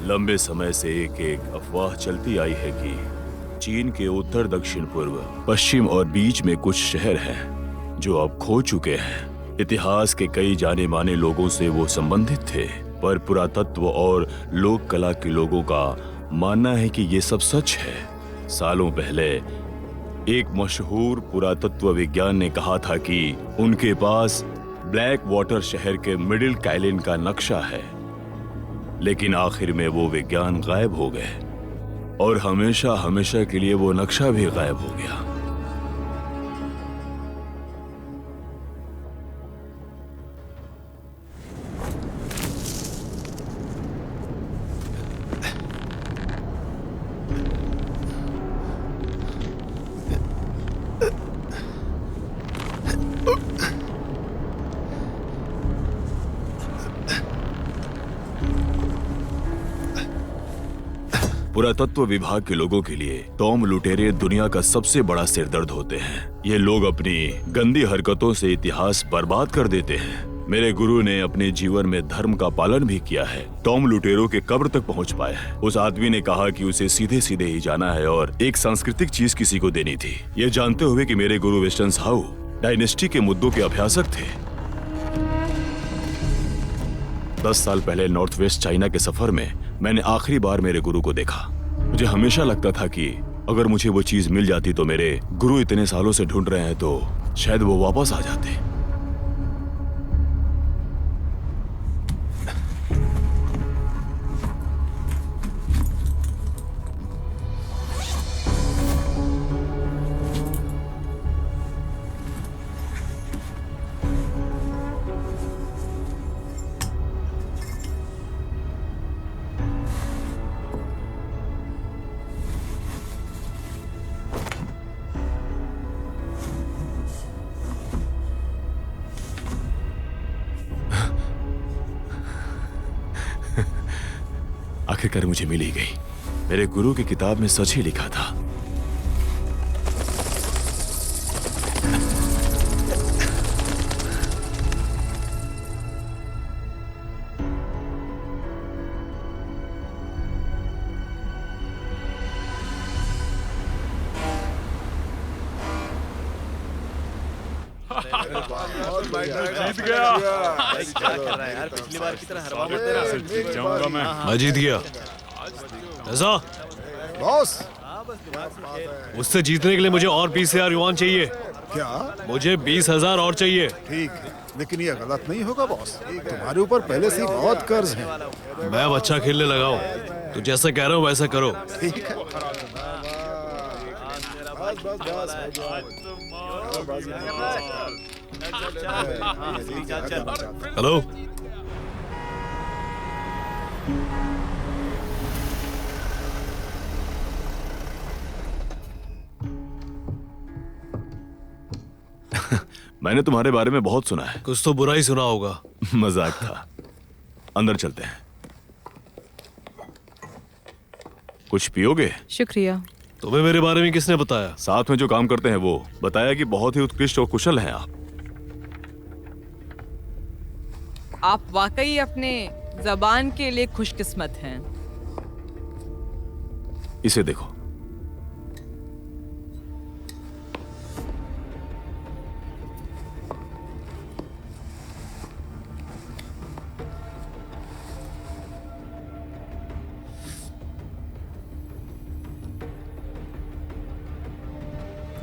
लंबे समय से एक एक अफवाह चलती आई है कि चीन के उत्तर, दक्षिण, पूर्व, पश्चिम और बीच में कुछ शहर हैं जो अब खो चुके हैं। इतिहास के कई जाने माने लोगों से वो संबंधित थे, पर पुरातत्व और लोक कला के लोगों का मानना है कि ये सब सच है। सालों पहले एक मशहूर पुरातत्व विज्ञान ने कहा था कि उनके पास ब्लैक वाटर शहर के मिडिल काइलिन का नक्शा है, लेकिन आखिर में वो विज्ञान गायब हो गए और हमेशा हमेशा के लिए वो नक्शा भी गायब हो गया। पुरातत्व विभाग के लोगों के लिए टॉम लुटेरे दुनिया का सबसे बड़ा सिरदर्द होते हैं। ये लोग अपनी गंदी हरकतों से इतिहास बर्बाद कर देते हैं। मेरे गुरु ने अपने जीवन में धर्म का पालन भी किया है। टॉम लुटेरो के कब्र तक पहुंच पाए हैं। उस आदमी ने कहा कि उसे सीधे सीधे ही जाना है और एक सांस्कृतिक चीज किसी को देनी थी, ये जानते हुए कि मेरे गुरु वेस्टर्न हाउ डायनेस्टी के मुद्दों के अभ्यासक थे। 10 साल पहले नॉर्थ वेस्ट चाइना के सफर में मैंने आखिरी बार मेरे गुरु को देखा। मुझे हमेशा लगता था कि अगर मुझे वो चीज मिल जाती तो मेरे गुरु इतने सालों से ढूंढ रहे हैं तो शायद वो वापस आ जाते। आखिरकार मुझे मिल ही गई। मेरे गुरु की किताब में सच ही लिखा था। जीत गया। क्या कर रहा है यार, पिछली बार की तरह हरवा मत देना। जीत जाऊंगा मैं जीत गया। ऐसा बॉस, उससे जीतने के लिए मुझे और 20,000 युआन चाहिए। क्या? मुझे 20,000 और चाहिए। ठीक है, लेकिन ये गलत नहीं होगा बॉस। तुम्हारे ऊपर पहले से ही बहुत कर्ज है। मैं अब अच्छा खेलने लगा हूँ, तो जैसा कह रहा हूँ वैसा करो। ठीक है। हेलो, मैंने तुम्हारे बारे में बहुत सुना है। कुछ तो बुरा ही सुना होगा। मजाक था। अंदर चलते हैं। कुछ पियोगे? शुक्रिया। तुम्हें मेरे बारे में किसने बताया? साथ में जो काम करते हैं वो बताया कि बहुत ही उत्कृष्ट और कुशल हैं आप। आप वाकई अपने जबान के लिए खुशकिस्मत हैं। इसे देखो।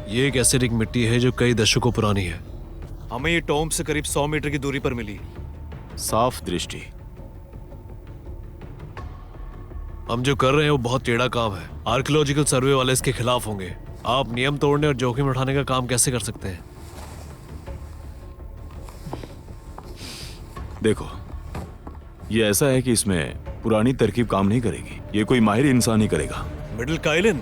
ये एक एसिडिक मिट्टी है जो कई दशकों पुरानी है। हमें ये टॉम से करीब 100 मीटर की दूरी पर मिली। साफ दृष्टि। हम जो कर रहे हैं वो बहुत टेढ़ा काम है। आर्कियोलॉजिकल सर्वे वाले इसके खिलाफ होंगे। आप नियम तोड़ने और जोखिम उठाने का काम कैसे कर सकते हैं? देखो, ये ऐसा है कि इसमें पुरानी तरकीब काम नहीं करेगी। ये कोई माहिर इंसान ही करेगा। Middle Kaelin?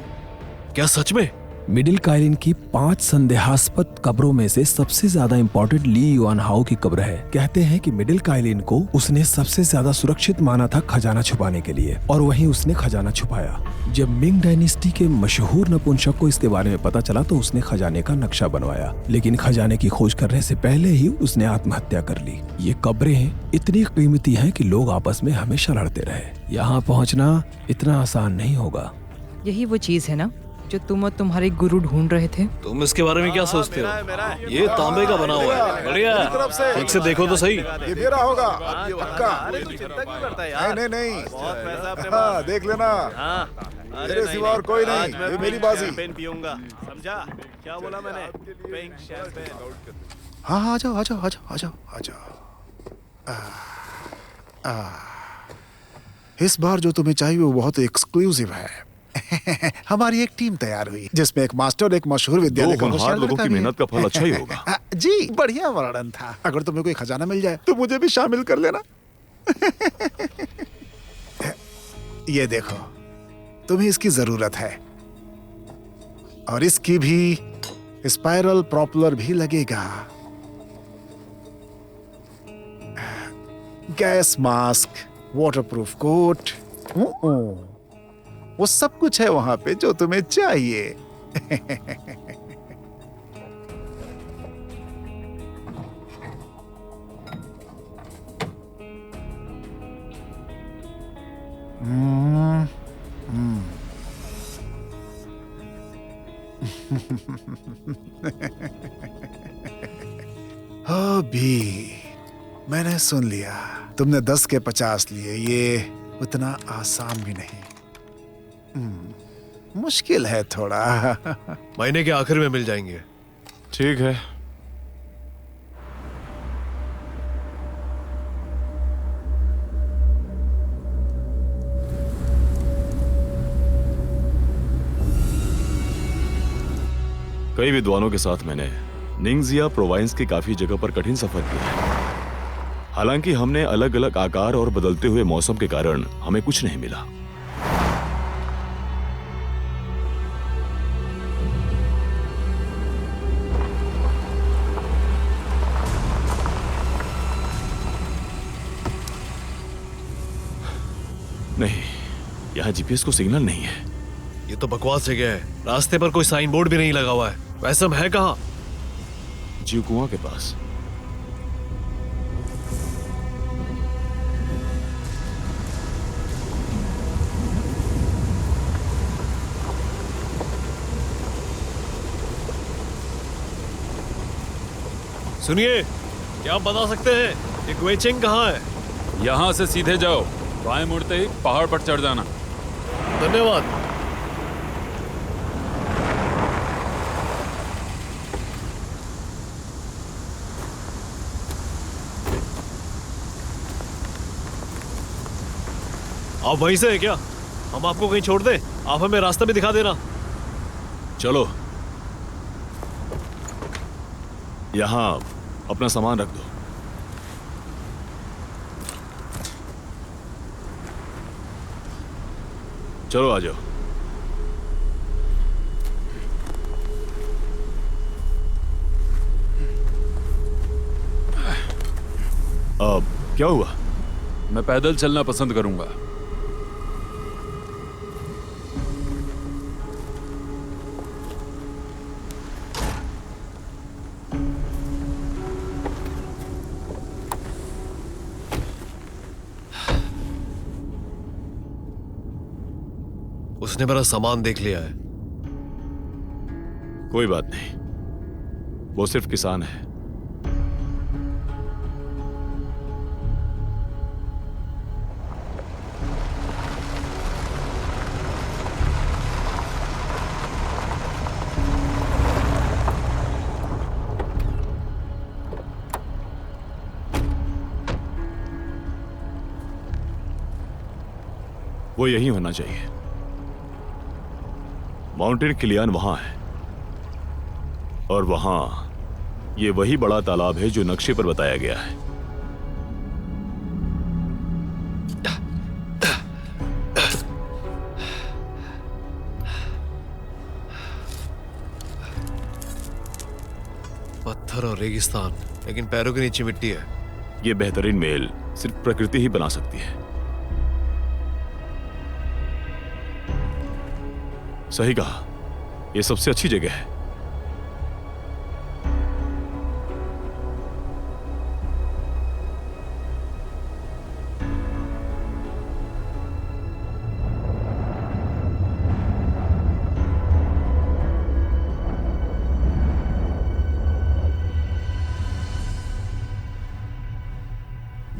क्या सच में? मिडिल काइलिन की 5 संदेहास्पद कब्रों में से सबसे ज्यादा इम्पोर्टेंट ली युआन हाओ की कब्र है। कहते हैं कि मिडिल काइलिन को उसने सबसे ज्यादा सुरक्षित माना था खजाना छुपाने के लिए, और वहीं उसने खजाना छुपाया। जब मिंग डायनेस्टी के मशहूर नपुंसक को इसके बारे में पता चला तो उसने खजाने का नक्शा बनवाया, लेकिन खजाने की खोज करने से पहले ही उसने आत्महत्या कर ली। ये कब्रें इतनी कीमती हैं कि लोग आपस में हमेशा लड़ते रहे। यहाँ पहुँचना इतना आसान नहीं होगा। यही वो चीज है ना जो तुम और तुम्हारे गुरु ढूंढ रहे थे। तुम इसके बारे में क्या सोचते हो? ये तांबे का बना हुआ है। बढ़िया, ठीक से देखो तो सही। ये मेरा होगा पक्का। चिंता क्यों करता है यार? नहीं नहीं बहुत पैसा अपने हाँ, पास। देख लेना। हाँ, मेरे सिवा और कोई नहीं, आज मैं ये मेरी पिंक बाजी। शैंपेन पीऊंगा, समझा? क्या बोला मैंने? Pink champagne. हाँ हाँ, आ जाओ आ जाओ आ जाओ आ जाओ आ जाओ। इस बार जो तुम्हें चाहिए वो बहुत एक्सक्लूसिव है। हमारी एक टीम तैयार हुई जिसमें एक मास्टर, एक मशहूर विद्यालय का होनहार होशियार लोगों लड़का की भी है। मेहनत का फल अच्छा ही होगा। जी, बढ़िया वर्णन था। अगर तुम्हें कोई खजाना मिल जाए तो मुझे भी शामिल कर लेना। ये देखो, तुम्हें इसकी जरूरत है, और इसकी भी स्पाइरल प्रॉपलर भी लगेगा। गैस मास्क, वाटरप्रूफ कोट, वो सब कुछ है वहां पे जो तुम्हें चाहिए। अभी मैंने सुन लिया तुमने 10 के 50 लिए। ये उतना आसान भी नहीं, मुश्किल है थोड़ा। महीने के आखिर में मिल जाएंगे। ठीक है। कई विद्वानों के साथ मैंने निंगजिया प्रोविंस की काफी जगह पर कठिन सफर किया है। हालांकि हमने अलग अलग आकार और बदलते हुए मौसम के कारण हमें कुछ नहीं मिला। नहीं, यहाँ जीपीएस को सिग्नल नहीं है। ये तो बकवास जगह है। रास्ते पर कोई साइन बोर्ड भी नहीं लगा हुआ है। वैसे हम है कहाँ? जीव कुआं के पास। सुनिए, क्या आप बता सकते हैं ये ग्वेचिंग कहाँ है? यहाँ से सीधे जाओ, बाएं मुड़ते ही पहाड़ पर चढ़ जाना। धन्यवाद। आप वहीं से हैं क्या? हम आपको कहीं छोड़ दें? आप हमें रास्ता भी दिखा देना। चलो, यहाँ अपना सामान रख दो। चलो आ जाओ। अब क्या हुआ? मैं पैदल चलना पसंद करूंगा। उसने मेरा सामान देख लिया है। कोई बात नहीं, वो सिर्फ किसान है। वो यही होना चाहिए। माउंटेन किलियान वहां है, और वहां ये वही बड़ा तालाब है जो नक्शे पर बताया गया है। पत्थर और रेगिस्तान, लेकिन पैरों के नीचे मिट्टी है। ये बेहतरीन मेल सिर्फ प्रकृति ही बना सकती है। सही कहा, ये सबसे अच्छी जगह है।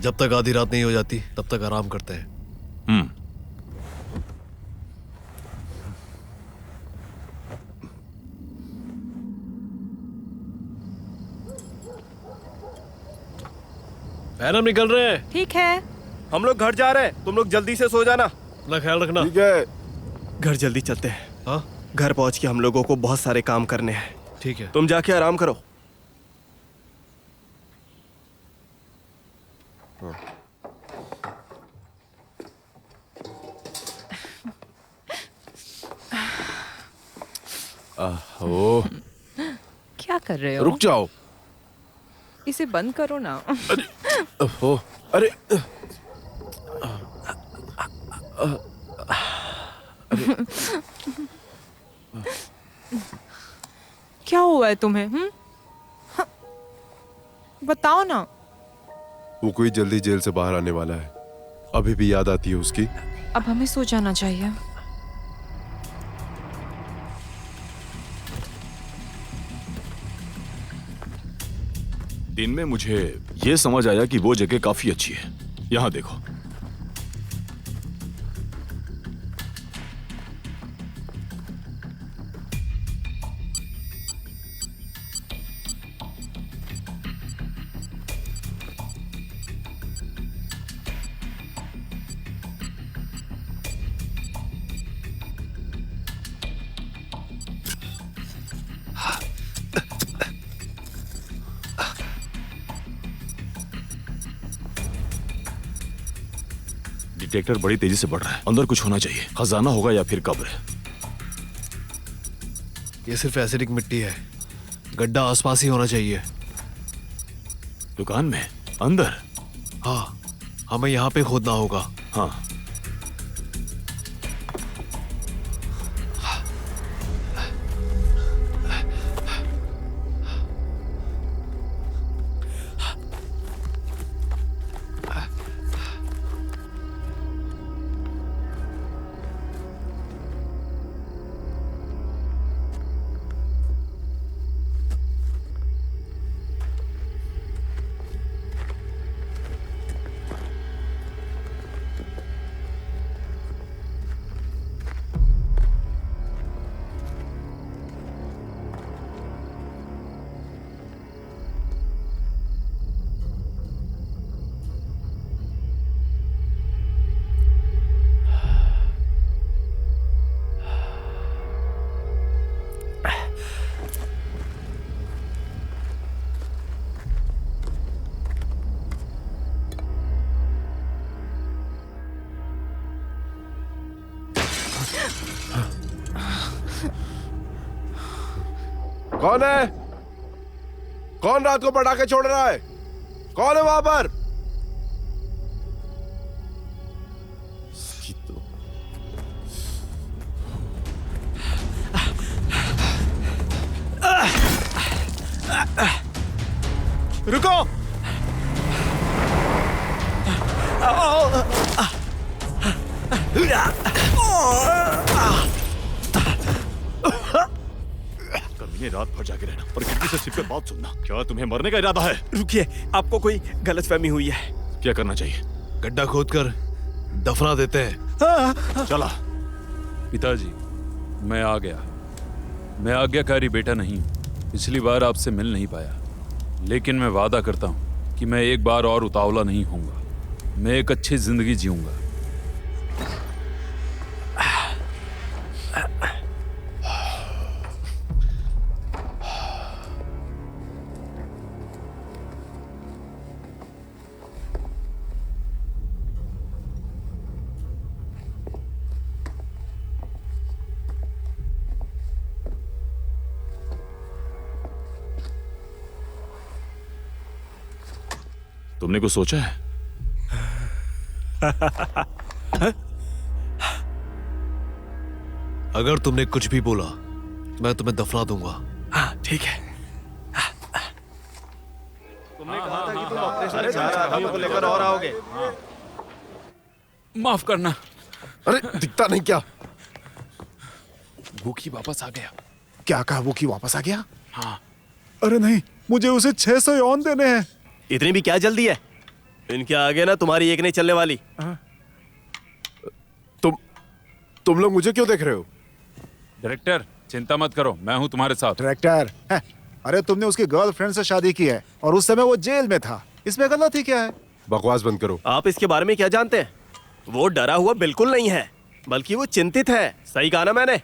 जब तक आधी रात नहीं हो जाती तब तक आराम करते हैं। बहन, हम निकल रहे हैं। ठीक है। हम लोग घर जा रहे हैं, तुम लोग जल्दी से सो जाना। अपना ख्याल रखना। ठीक है। घर जल्दी चलते हैं। हाँ, घर पहुंच के हम लोगों को बहुत सारे काम करने हैं। ठीक है। तुम जाके आराम करो। ओ, क्या कर रहे हो? रुक जाओ। इसे बंद करो ना। ओहो, अरे क्या हुआ है तुम्हें? हाँ, बताओ ना। वो कोई जल्दी जेल से बाहर आने वाला है। अभी भी याद आती है उसकी। अब हमें सो जाना चाहिए। दिन में मुझे ये समझ आया कि वो जगह काफी अच्छी है। यहाँ देखो। डिटेक्टर बड़ी तेजी से बढ़ रहा है। अंदर कुछ होना चाहिए। खजाना होगा या फिर कब्र। ये सिर्फ एसिडिक मिट्टी है। गड्ढा आसपास ही होना चाहिए। दुकान में अंदर? हाँ, हमें यहाँ पे खोदना होगा। हाँ। कौन है? कौन रात को पटाखे छोड़ रहा है? कौन है वहां पर? रुको। कमीने, रात भर जाके रहना और खिड़की से छिपकर बात सुनना। क्या तुम्हें मरने का इरादा है? रुकिए, आपको कोई गलतफहमी हुई है। क्या करना चाहिए? गड्ढा खोदकर दफना देते हैं। चला। पिताजी, मैं आ गया। मैं आज्ञाकारी बेटा नहीं हूँ। पिछली बार आपसे मिल नहीं पाया, लेकिन मैं वादा करता हूँ कि मैं एक बार और उतावला नहीं होऊंगा। मैं एक अच्छी जिंदगी जीऊंगा। तुमने कुछ सोचा है? अगर तुमने कुछ भी बोला मैं तुम्हें दफना दूंगा। हाँ ठीक है। को लेकर और आओगे। माफ करना। अरे दिखता नहीं क्या? भूखी वापस आ गया। क्या कहा वो कि वापस आ गया? हाँ। अरे नहीं, मुझे उसे 600 यौन देने हैं। इतनी भी क्या जल्दी है? इनके आगे ना तुम्हारी एक नहीं चलने वाली। तुम लोग मुझे क्यों देख रहे हो? डायरेक्टर चिंता मत करो, मैं हूं तुम्हारे साथ। डायरेक्टर, अरे तुमने उसकी गर्लफ्रेंड से शादी की है और उस समय वो जेल में था, इसमें गलती क्या है? बकवास बंद करो। आप इसके बारे में क्या जानते हैं? वो डरा हुआ बिल्कुल नहीं है, बल्कि वो चिंतित है। सही कहा ना मैंने?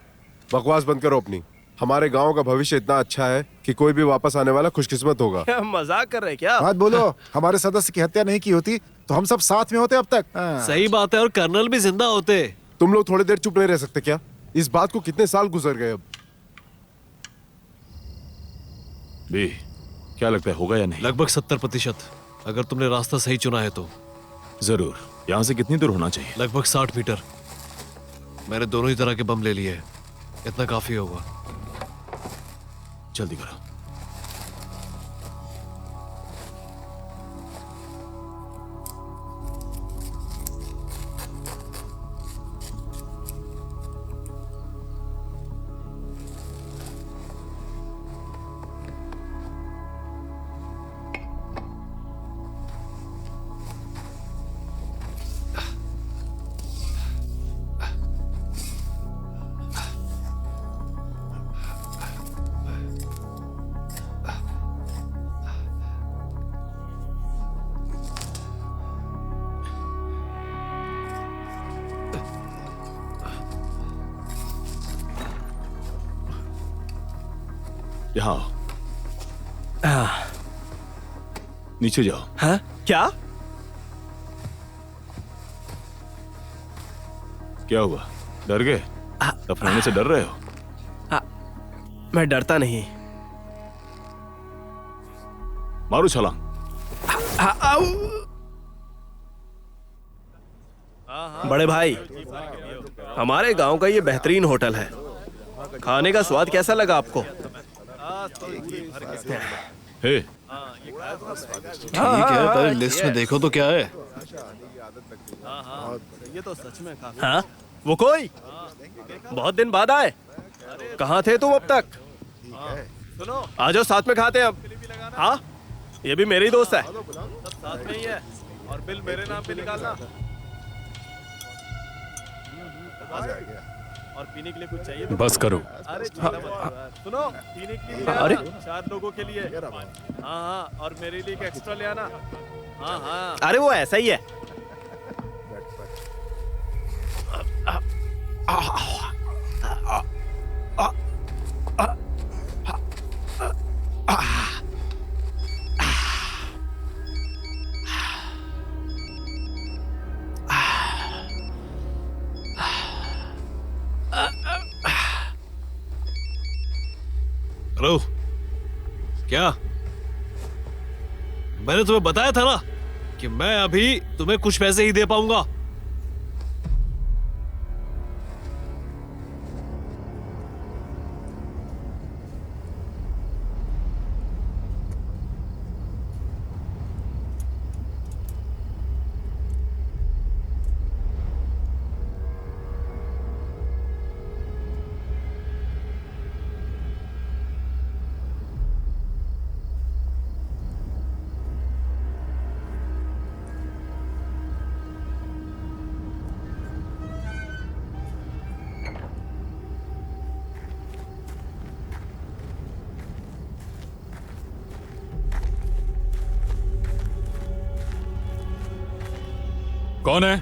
बकवास बंद करो अपनी। हमारे गांव का भविष्य इतना अच्छा है कि कोई भी वापस आने वाला खुशकिस्मत होगा। क्या मजाक कर रहे हैं क्या? बात बोलो। हमारे सदस्य की हत्या नहीं की होती तो हम सब साथ में होते अब तक। सही बात है, और कर्नल भी जिंदा होते। तुम लोग थोड़ी देर चुप नहीं रह सकते क्या? इस बात को कितने साल गुजर गए अब। बी, क्या लगता है होगा या नहीं? लगभग 70%, अगर तुमने रास्ता सही चुना है तो। जरूर। यहाँ से कितनी दूर होना चाहिए? लगभग 60 मीटर। मैंने दोनों ही तरह के बम ले लिए हैं, इतना काफी होगा। जल्दी करो। यहाँ आओ। नीचे जाओ। हाँ? क्या? क्या हुआ? डर गए? दफनाने से डर रहे हो? मैं डरता नहीं। मारो छलांग। बड़े भाई, हमारे गांव का ये बेहतरीन होटल है। खाने का स्वाद कैसा लगा आपको? हे, ठीक है, पहले लिस्ट में देखो तो क्या है। ये तो सच में काफी। हाँ? वो कोई? बहुत दिन बाद आए। कहाँ थे तुम अब तक? आ जाओ साथ में खाते हैं अब। हाँ? ये भी मेरी दोस्त है। साथ में ही है। और बिल मेरे नाम पे निकालना। और पीने के लिए कुछ चाहिए? बस करो। अरे सुनो, पीने के लिए अरे 4 लोगों के लिए। हाँ हाँ, और मेरे लिए एक एक्स्ट्रा ले आना। हाँ हाँ। अरे वो ऐसा ही है। हेलो, क्या? मैंने तुम्हें बताया था ना कि मैं अभी तुम्हें कुछ पैसे ही दे पाऊंगा। कौन है?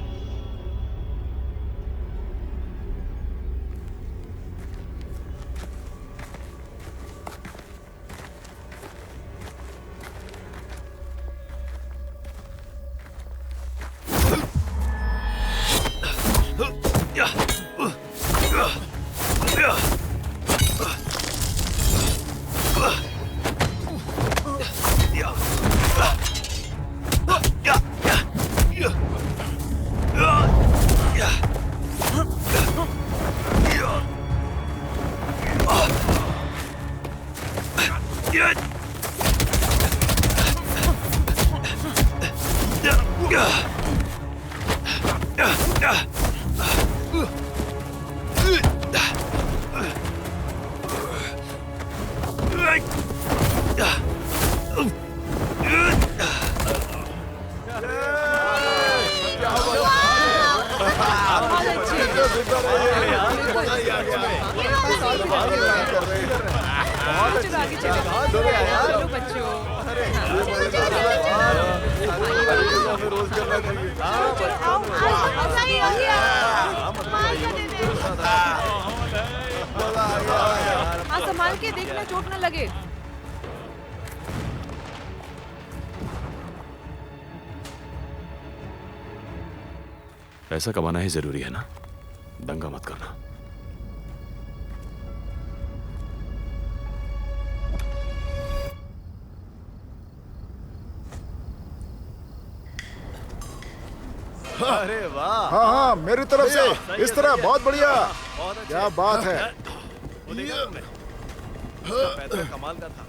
आगे चलो बच्चों। हाँ संभाल के देखना चोट न लगे। पैसा कमाना ही जरूरी है ना, दंगा मत करना। अरे वाह। हाँ हाँ मेरी तरफ से इस तरह बहुत बढ़िया। क्या बात है। कमाल का था।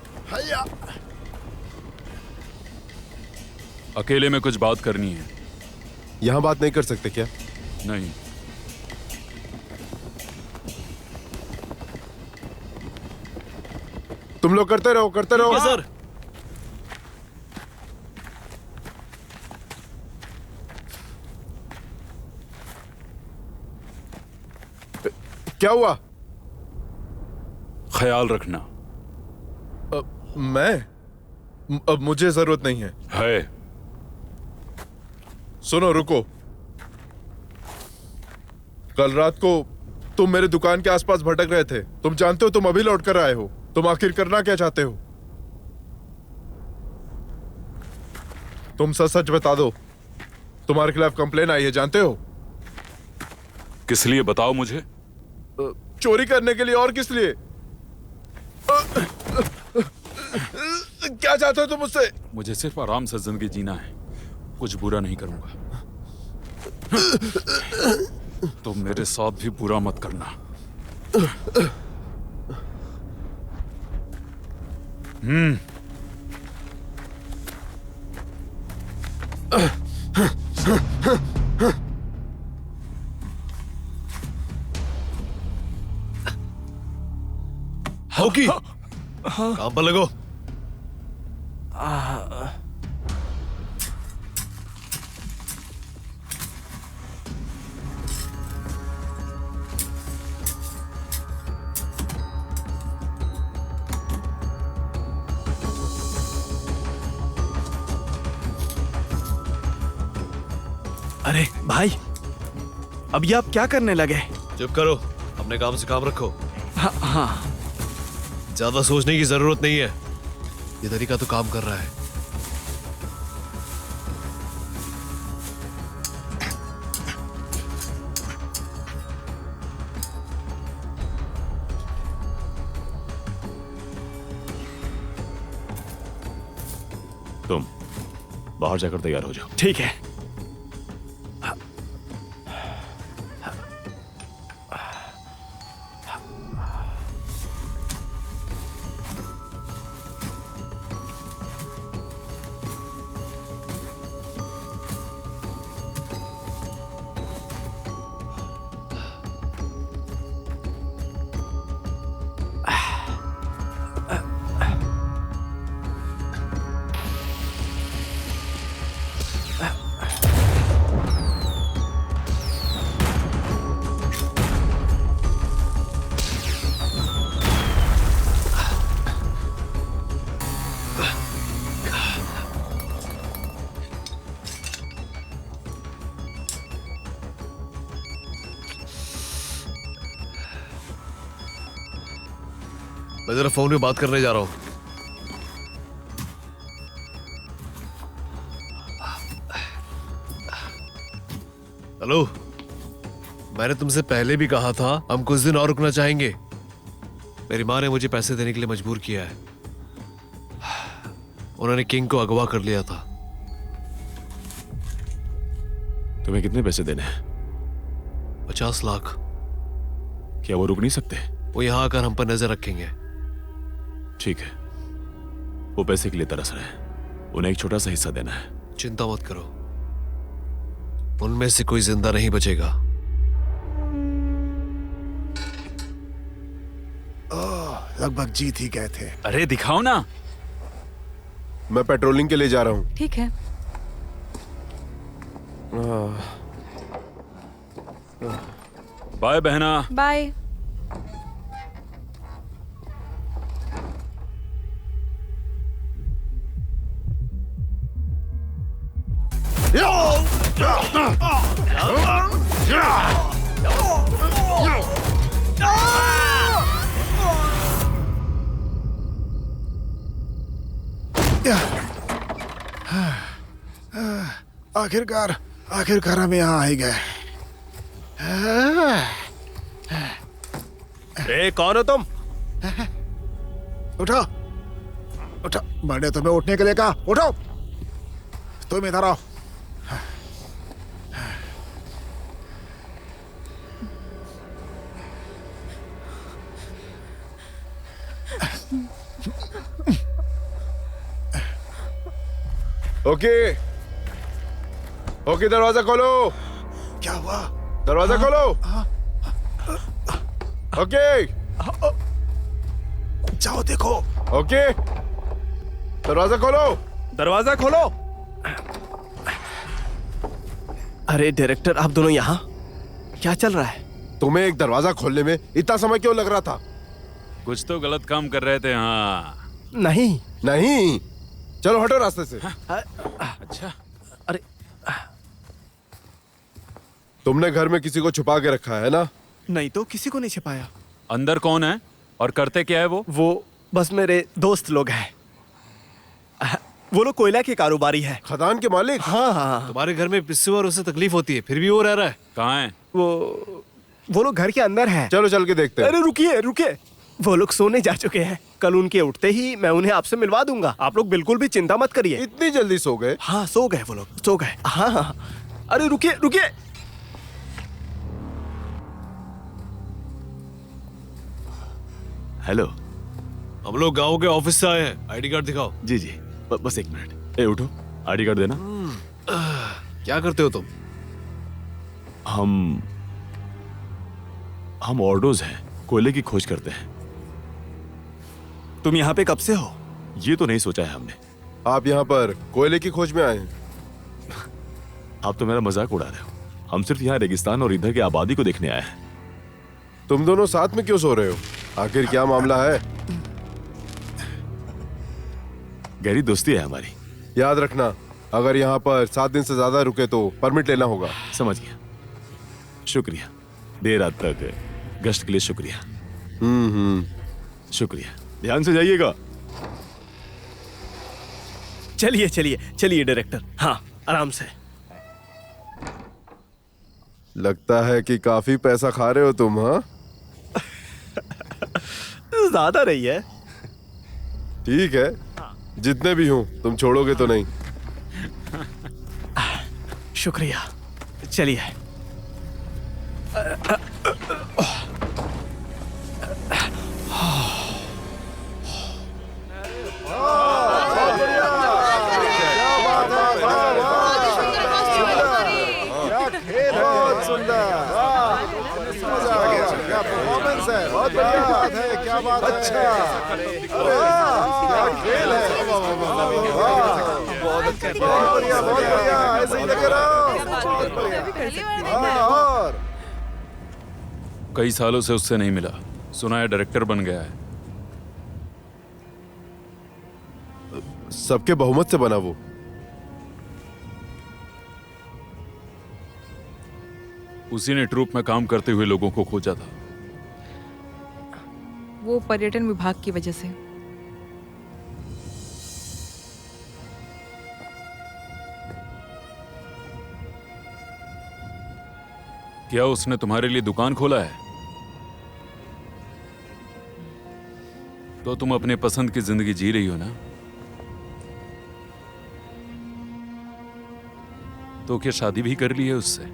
अकेले में कुछ बात करनी है। यहाँ बात नहीं कर सकते क्या? नहीं। तुम लोग करते रहो, करते रहो। सर। क्या हुआ? ख्याल रखना। अब मुझे जरूरत नहीं है। सुनो, रुको। कल रात को तुम मेरे दुकान के आसपास भटक रहे थे। तुम जानते हो तुम अभी लौट कर आए हो। तुम आखिर करना क्या चाहते हो? तुम सच सच बता दो। तुम्हारे खिलाफ कंप्लेन आई है, जानते हो? किस लिए बताओ मुझे? चोरी करने के लिए, और किस लिए? क्या चाहते हो तुम मुझसे? मुझे सिर्फ आराम से जिंदगी जीना है, कुछ बुरा नहीं करूंगा। तुम मेरे साथ भी बुरा मत करना। हॉकी काम पर लगो। अरे भाई, अब ये आप क्या करने लगे? चुप करो, अपने काम से काम रखो। हाँ। ज्यादा सोचने की जरूरत नहीं है। ये तरीका तो काम कर रहा है। तुम बाहर जाकर तैयार हो जाओ। ठीक है। मैं जरा फोन में बात करने जा रहा हूं। हेलो, मैंने तुमसे पहले भी कहा था हम कुछ दिन और रुकना चाहेंगे। मेरी माँ ने मुझे पैसे देने के लिए मजबूर किया है। उन्होंने किंग को अगवा कर लिया था। तुम्हें कितने पैसे देने हैं? 50 लाख। क्या वो रुक नहीं सकते? वो यहाँ आकर हम पर नजर रखेंगे। ठीक है, वो पैसे के लिए तरस रहे हैं, उन्हें एक छोटा सा हिस्सा देना है। चिंता मत करो, उनमें से कोई जिंदा नहीं बचेगा। लगभग जीत ही गए थे। अरे दिखाओ ना। मैं पेट्रोलिंग के लिए जा रहा हूँ। ठीक है। बाय बहना। बाय। आखिरकार हम यहाँ आ ही गए। ए, कौन हो तुम? उठो उठो, मैंने तुम्हें उठने के लिए कहा। उठो, तुम इधर आओ। ओके ओके, दरवाजा खोलो। क्या हुआ? दरवाजा खोलो। ओके जाओ देखो। ओके, दरवाजा खोलो। दरवाजा खोलो। अरे डायरेक्टर, आप दोनों यहाँ? क्या चल रहा है? तुम्हें एक दरवाजा खोलने में इतना समय क्यों लग रहा था? कुछ तो गलत काम कर रहे थे। हाँ। नहीं। नहीं, चलो हटो रास्ते से। अच्छा। अरे, तुमने घर में किसी को छुपा के रखा है ना? नहीं तो किसी को नहीं छिपाया। अंदर कौन है और करते क्या है वो? वो बस मेरे दोस्त लोग हैं। वो लोग कोयला के कारोबारी हैं। खदान के मालिक? हाँ हाँ। तुम्हारे घर में पिस्सू और उसे तकलीफ होती है, फिर भी वो रह रहा है। कहाँ है? वो लोग घर के अंदर हैं। चलो चल के देखते हैं। अरे रुकिए रुकिए, वो लोग सोने जा चुके हैं। कल उनके उठते ही मैं उन्हें आपसे मिलवा दूंगा। आप लोग बिल्कुल भी चिंता मत करिए। इतनी जल्दी सो गए? हाँ, सो गए वो लोग, सो गए। हाँ हाँ। अरे रुकिए रुकिए। हेलो। हम लोग गांव के ऑफिस से आए हैं। आईडी कार्ड दिखाओ। जी जी, बस एक मिनट। ए उठो, आईडी कार्ड देना। क्या करते हो तुम? हम ऑर्डोज हैं, कोयले की खोज करते हैं। तुम यहाँ पे कब से हो? ये तो नहीं सोचा है हमने। आप यहाँ पर कोयले की खोज में आए हैं? आप तो मेरा मजाक उड़ा रहे हो। हम सिर्फ यहाँ रेगिस्तान और इधर की आबादी को देखने आए हैं। तुम दोनों साथ में क्यों सो रहे हो? आखिर क्या मामला है? गहरी दोस्ती है हमारी। याद रखना, अगर यहाँ पर 7 दिन से ज्यादा रुके तो परमिट लेना होगा। समझ गया। शुक्रिया, देर रात तक गश्त के लिए शुक्रिया। शुक्रिया, ध्यान से जाइएगा। चलिए चलिए चलिए डायरेक्टर। हाँ, आराम से। लगता है कि काफी पैसा खा रहे हो तुम। हाँ, ज्यादा नहीं है। ठीक है, जितने भी हूं तुम छोड़ोगे तो नहीं। शुक्रिया। चलिए। बहुत सुंदर, मजा आ गया। क्या परफॉर्मेंस है, बहुत बढ़िया बात है। क्या बात है। अच्छा, क्या खेल है। बहुत अच्छा, बहुत बढ़िया, बहुत बढ़िया। ऐसे ही लगे रहो। बहुत बढ़िया। हाँ, और कई सालों से उससे नहीं मिला। सुना है डायरेक्टर बन गया है। सबके बहुमत से बना वो। उसी ने ट्रूप में काम करते हुए लोगों को खोजा था। वो पर्यटन विभाग की वजह से। क्या उसने तुम्हारे लिए दुकान खोला है? तो तुम अपने पसंद की जिंदगी जी रही हो ना? तो क्या शादी भी कर ली है उससे?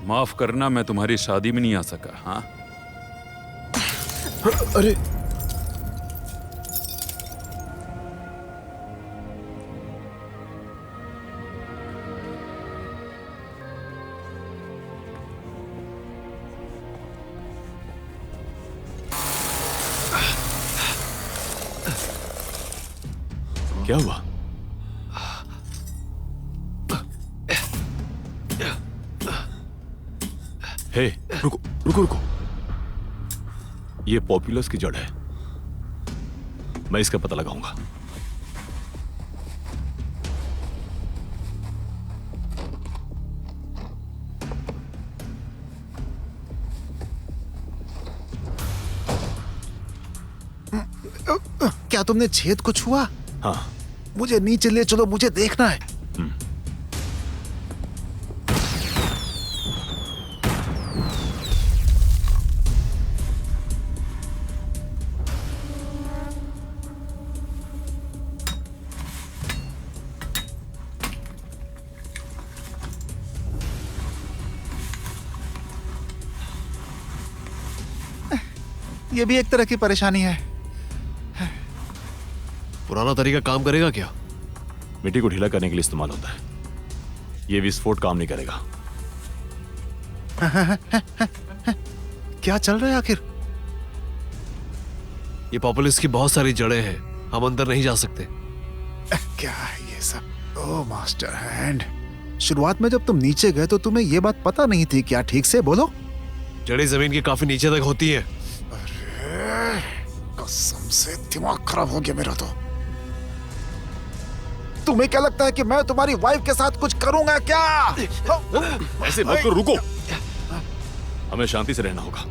माफ करना, मैं तुम्हारी शादी में नहीं आ सका। हाँ, अरे क्या हुआ? हे, रुको रुको रुको। ये पॉपुलस की जड़ है, मैं इसका पता लगाऊंगा। क्या तुमने छेद को छुआ? हाँ। मुझे नीचे ले चलो, मुझे देखना है। ये भी एक तरह की परेशानी है। पुराना तरीका काम करेगा क्या? मिट्टी को ढीला करने के लिए इस्तेमाल होता है। ये विस्फोट काम नहीं करेगा। क्या चल रहा है आखिर? ये पॉपुलिस की बहुत सारी जड़ें हैं, हम अंदर नहीं जा सकते। क्या है ये सब? ओह मास्टर हैंड, शुरुआत में जब तुम नीचे गए तो तुम्हें ये बात पता नहीं थी क्या? ठीक से बोलो। जड़ें जमीन के काफी नीचे तक होती हैं। अरे कसम से दिमाग खराब हो गया मेरा तो। तुम्हें क्या लगता है कि मैं तुम्हारी वाइफ के साथ कुछ करूंगा क्या? ऐसे मत करो, रुको। हमें शांति से रहना होगा।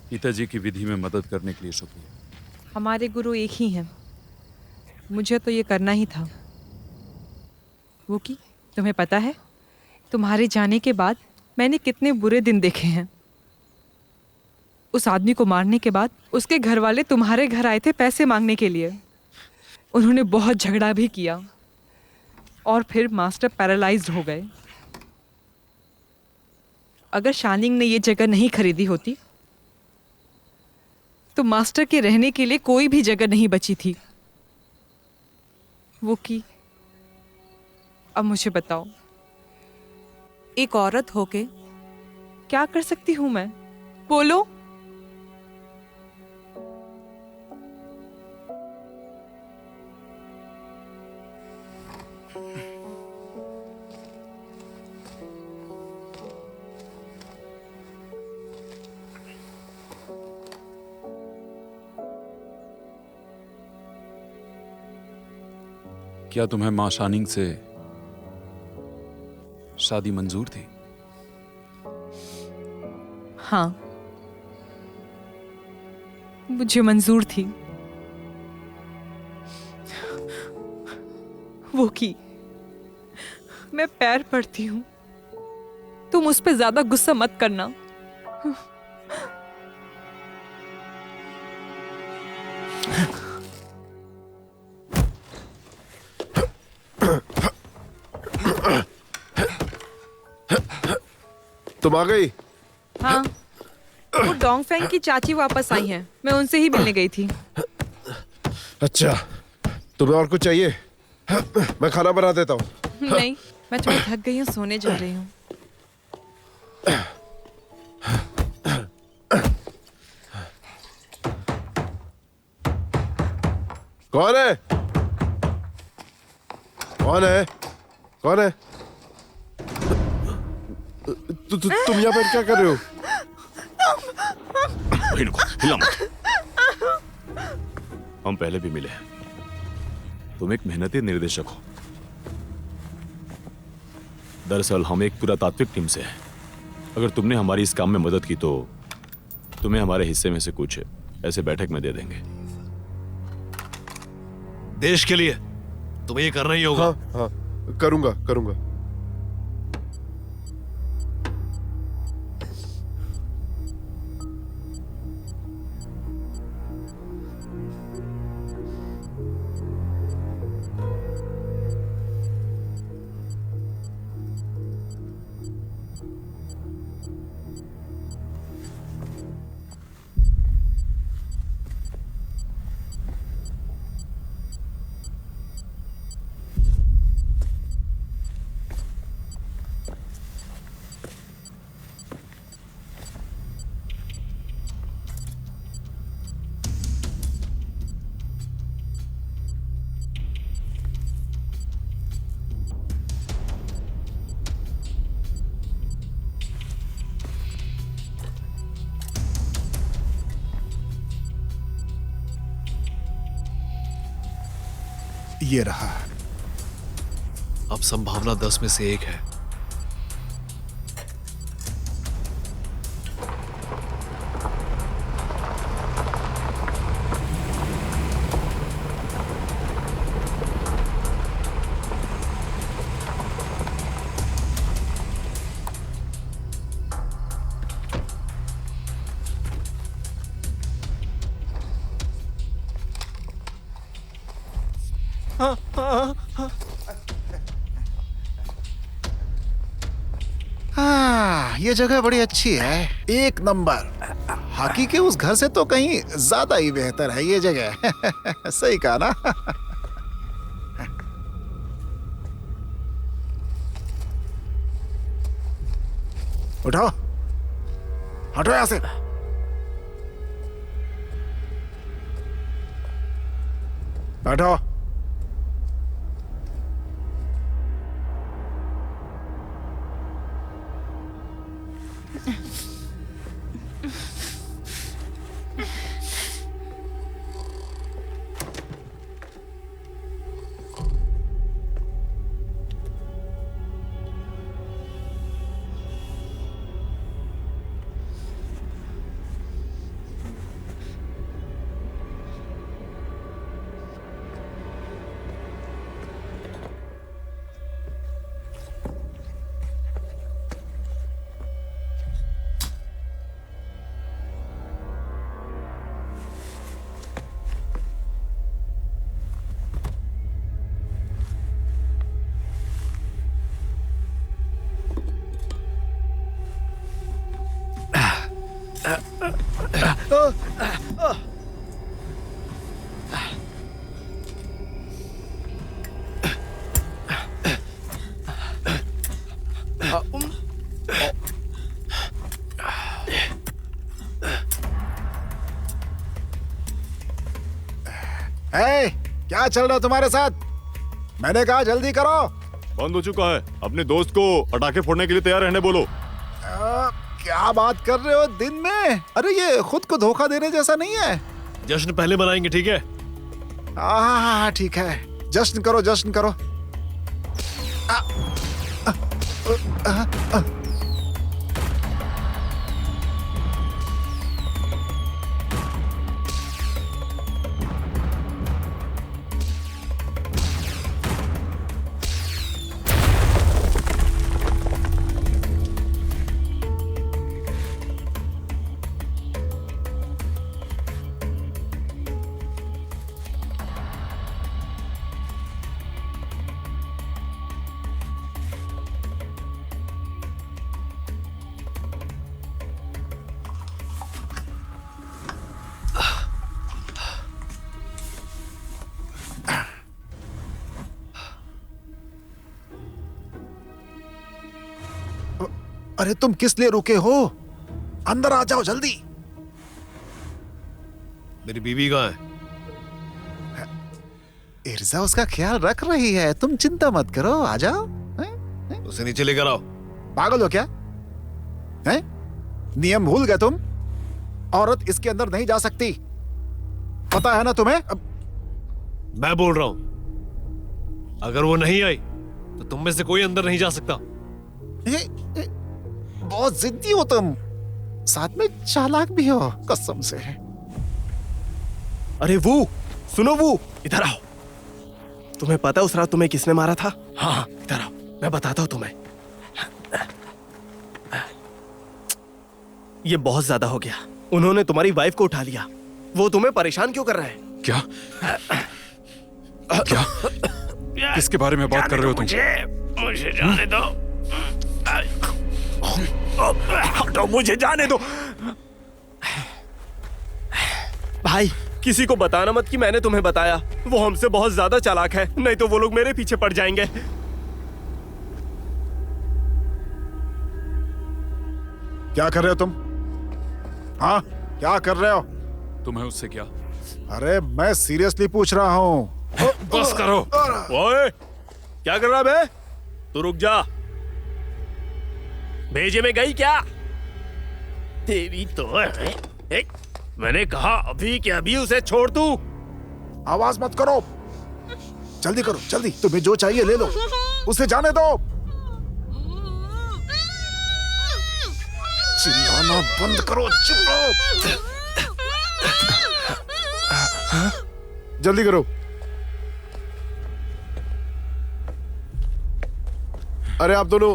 पिताजी की विधि में मदद करने के लिए शुक्रिया। हमारे गुरु एक ही हैं। मुझे तो ये करना ही था। वो की तुम्हें पता है, तुम्हारे जाने के बाद मैंने कितने बुरे दिन देखे हैं। उस आदमी को मारने के बाद उसके घर वाले तुम्हारे घर आए थे पैसे मांगने के लिए। उन्होंने बहुत झगड़ा भी किया और फिर मास्टर पैरालाइज्ड हो गए। अगर शानिंग ने ये जगह नहीं खरीदी होती तो मास्टर के रहने के लिए कोई भी जगह नहीं बची थी। वो की अब मुझे बताओ, एक औरत होके क्या कर सकती हूं मैं? बोलो। क्या तुम्हें मां शानिंग से शादी मंजूर थी? हाँ, मुझे मंजूर थी। वो की मैं पैर पड़ती हूं, तुम उस पे ज्यादा गुस्सा मत करना। तुम आ गई? हाँ, वो डोंगफेंग की चाची वापस आई हैं। मैं उनसे ही मिलने गई थी। अच्छा, तुम्हें और कुछ चाहिए? मैं खाना बना देता हूँ। नहीं, मैं थोड़ी थक गई हूँ, सोने जा रही हूँ। कौन है? कौन है? कौन है? तुम यहाँ पर क्या कर रहे हो? वहीं रुको, हिला मत। हम पहले भी मिले हैं। तुम एक मेहनती निर्देशक हो। दरअसल हम एक पुरातात्विक टीम से हैं। अगर तुमने हमारी इस काम में मदद की तो तुम्हें हमारे हिस्से में से कुछ ऐसे बैठक में दे देंगे। देश के लिए तुम्हें ये करना ही होगा। हाँ हाँ, करूंगा करूंगा। ये रहा। अब संभावना 10 में से 1 है। हाँ, ये जगह बड़ी अच्छी है, एक नंबर। हाकी के उस घर से तो कहीं ज्यादा ही बेहतर है ये जगह। सही कहा ना? उठाओ, हटो यहां से। बैठो। क्या चल रहा है तुम्हारे साथ? मैंने कहा जल्दी करो। बंद हो चुका है। अपने दोस्त को पटाखे फोड़ने के लिए तैयार रहने बोलो। क्या बात कर रहे हो दिन में? अरे ये खुद को धोखा देने जैसा नहीं है। जश्न पहले मनाएंगे, ठीक है? हाँ ठीक है, जश्न करो, जश्न करो। अरे तुम किस लिए रुके हो? अंदर आ जाओ जल्दी। मेरी बीवी कहाँ है? इर्जा उसका ख्याल रख रही है, तुम चिंता मत करो, आ जाओ। उसे नीचे लेकर आओ। पागल हो क्या? हैं? नियम भूल गए तुम? औरत इसके अंदर नहीं जा सकती, पता है ना तुम्हें? मैं बोल रहा हूं, अगर वो नहीं आई तो तुम में से कोई अंदर नहीं जा सकता। बहुत जिद्दी हो तुम, साथ में चालाक भी हो, कसम से। अरे वो सुनो, वो इधर आओ। तुम्हें पता उस रात तुम्हें किसने मारा था? हाँ इधर आओ, मैं बताता हूं तुम्हें। ये बहुत ज्यादा हो गया। उन्होंने तुम्हारी वाइफ को उठा लिया। वो तुम्हें परेशान क्यों कर रहे हैं? क्या क्या किसके बारे में बात कर रहे हो तुम? मुझे जाने दो। हटो, मुझे जाने दो। भाई किसी को बताना मत कि मैंने तुम्हें बताया। वो हमसे बहुत ज्यादा चालाक है, नहीं तो वो लोग मेरे पीछे पड़ जाएंगे। क्या कर रहे हो तुम? हाँ क्या कर रहे हो? तुम्हें उससे क्या? अरे मैं सीरियसली पूछ रहा हूँ। बस करो। ओए, क्या कर रहा बे? तू रुक जा। भेजे में गई क्या? तेरी तो है। मैंने कहा अभी के अभी उसे छोड़ तू। आवाज मत करो। जल्दी करो, जल्दी। तुम्हें जो चाहिए ले लो, उसे जाने दो। चिल्लाना बंद करो, चुप रहो। जल्दी करो। अरे आप दोनों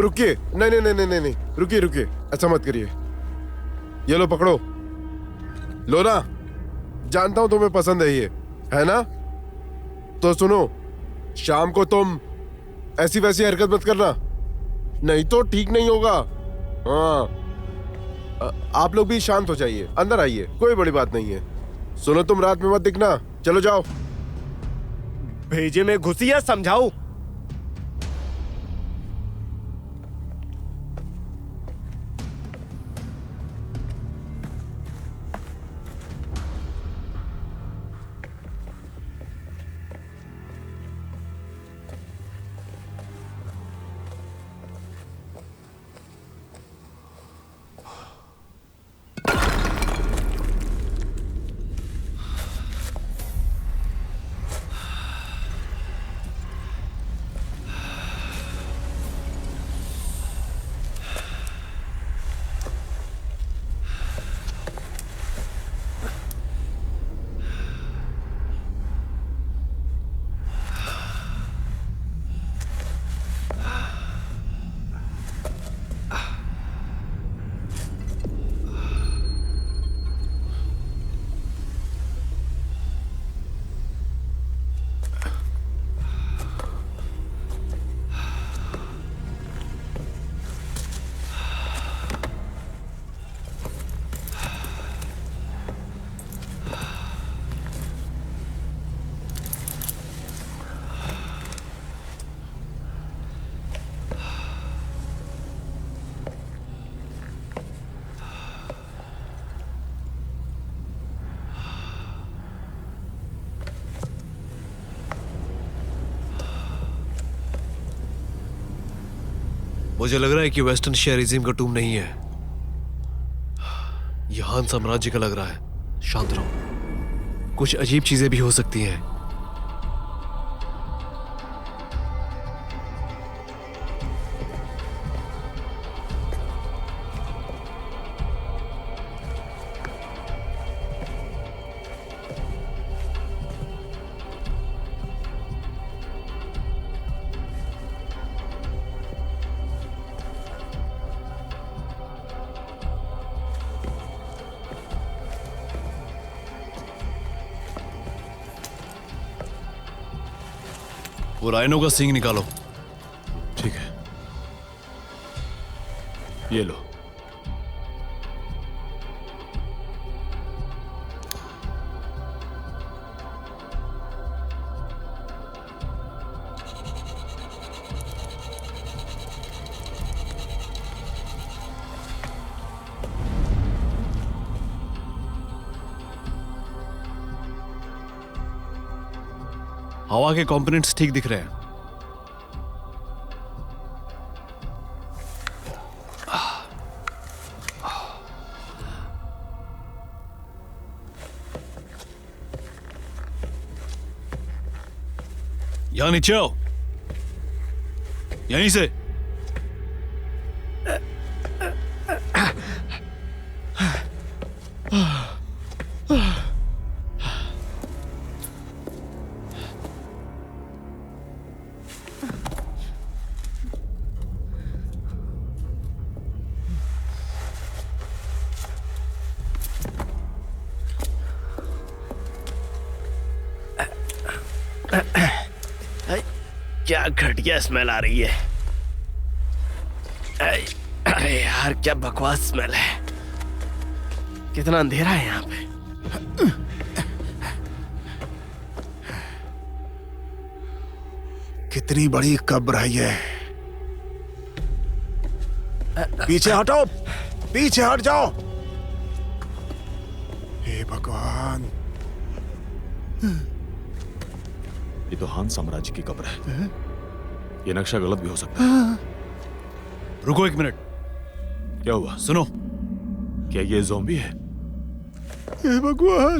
रुकिए। नहीं नहीं नहीं नहीं नहीं, रुकिए रुकिए, ऐसा मत करिए। ये लो पकड़ो, लो ना। जानता हूं तुम्हें पसंद है ये, है ना? तो सुनो, शाम को तुम ऐसी वैसी हरकत मत करना, नहीं तो ठीक नहीं होगा। हाँ, आप लोग भी शांत हो जाइए, अंदर आइए, कोई बड़ी बात नहीं है। सुनो, तुम रात में मत दिखना, चलो जाओ। भेजे में घुसी है, समझाऊं? मुझे लग रहा है कि वेस्टर्न शेयरिज्म का टूम नहीं है, यह हान साम्राज्य का लग रहा है। शांत रहो, कुछ अजीब चीजें भी हो सकती हैं। वो राइनो का सींग निकालो। ठीक है, ये लो। हवा के कंपोनेंट्स ठीक दिख रहे हैं। यहां नीचे आओ, यहीं से। क्या घटिया स्मेल आ रही है। अरे यार, क्या बकवास स्मेल है। कितना अंधेरा है यहाँ पे। कितनी बड़ी कब्र है ये। पीछे हटो, पीछे हट जाओ। हे भगवान, ये तो हान साम्राज्य की कब्र है। ये नक्शा गलत भी हो सकता है। रुको एक मिनट। क्या हुआ? सुनो, क्या ये ज़ॉम्बी है? हे भगवान।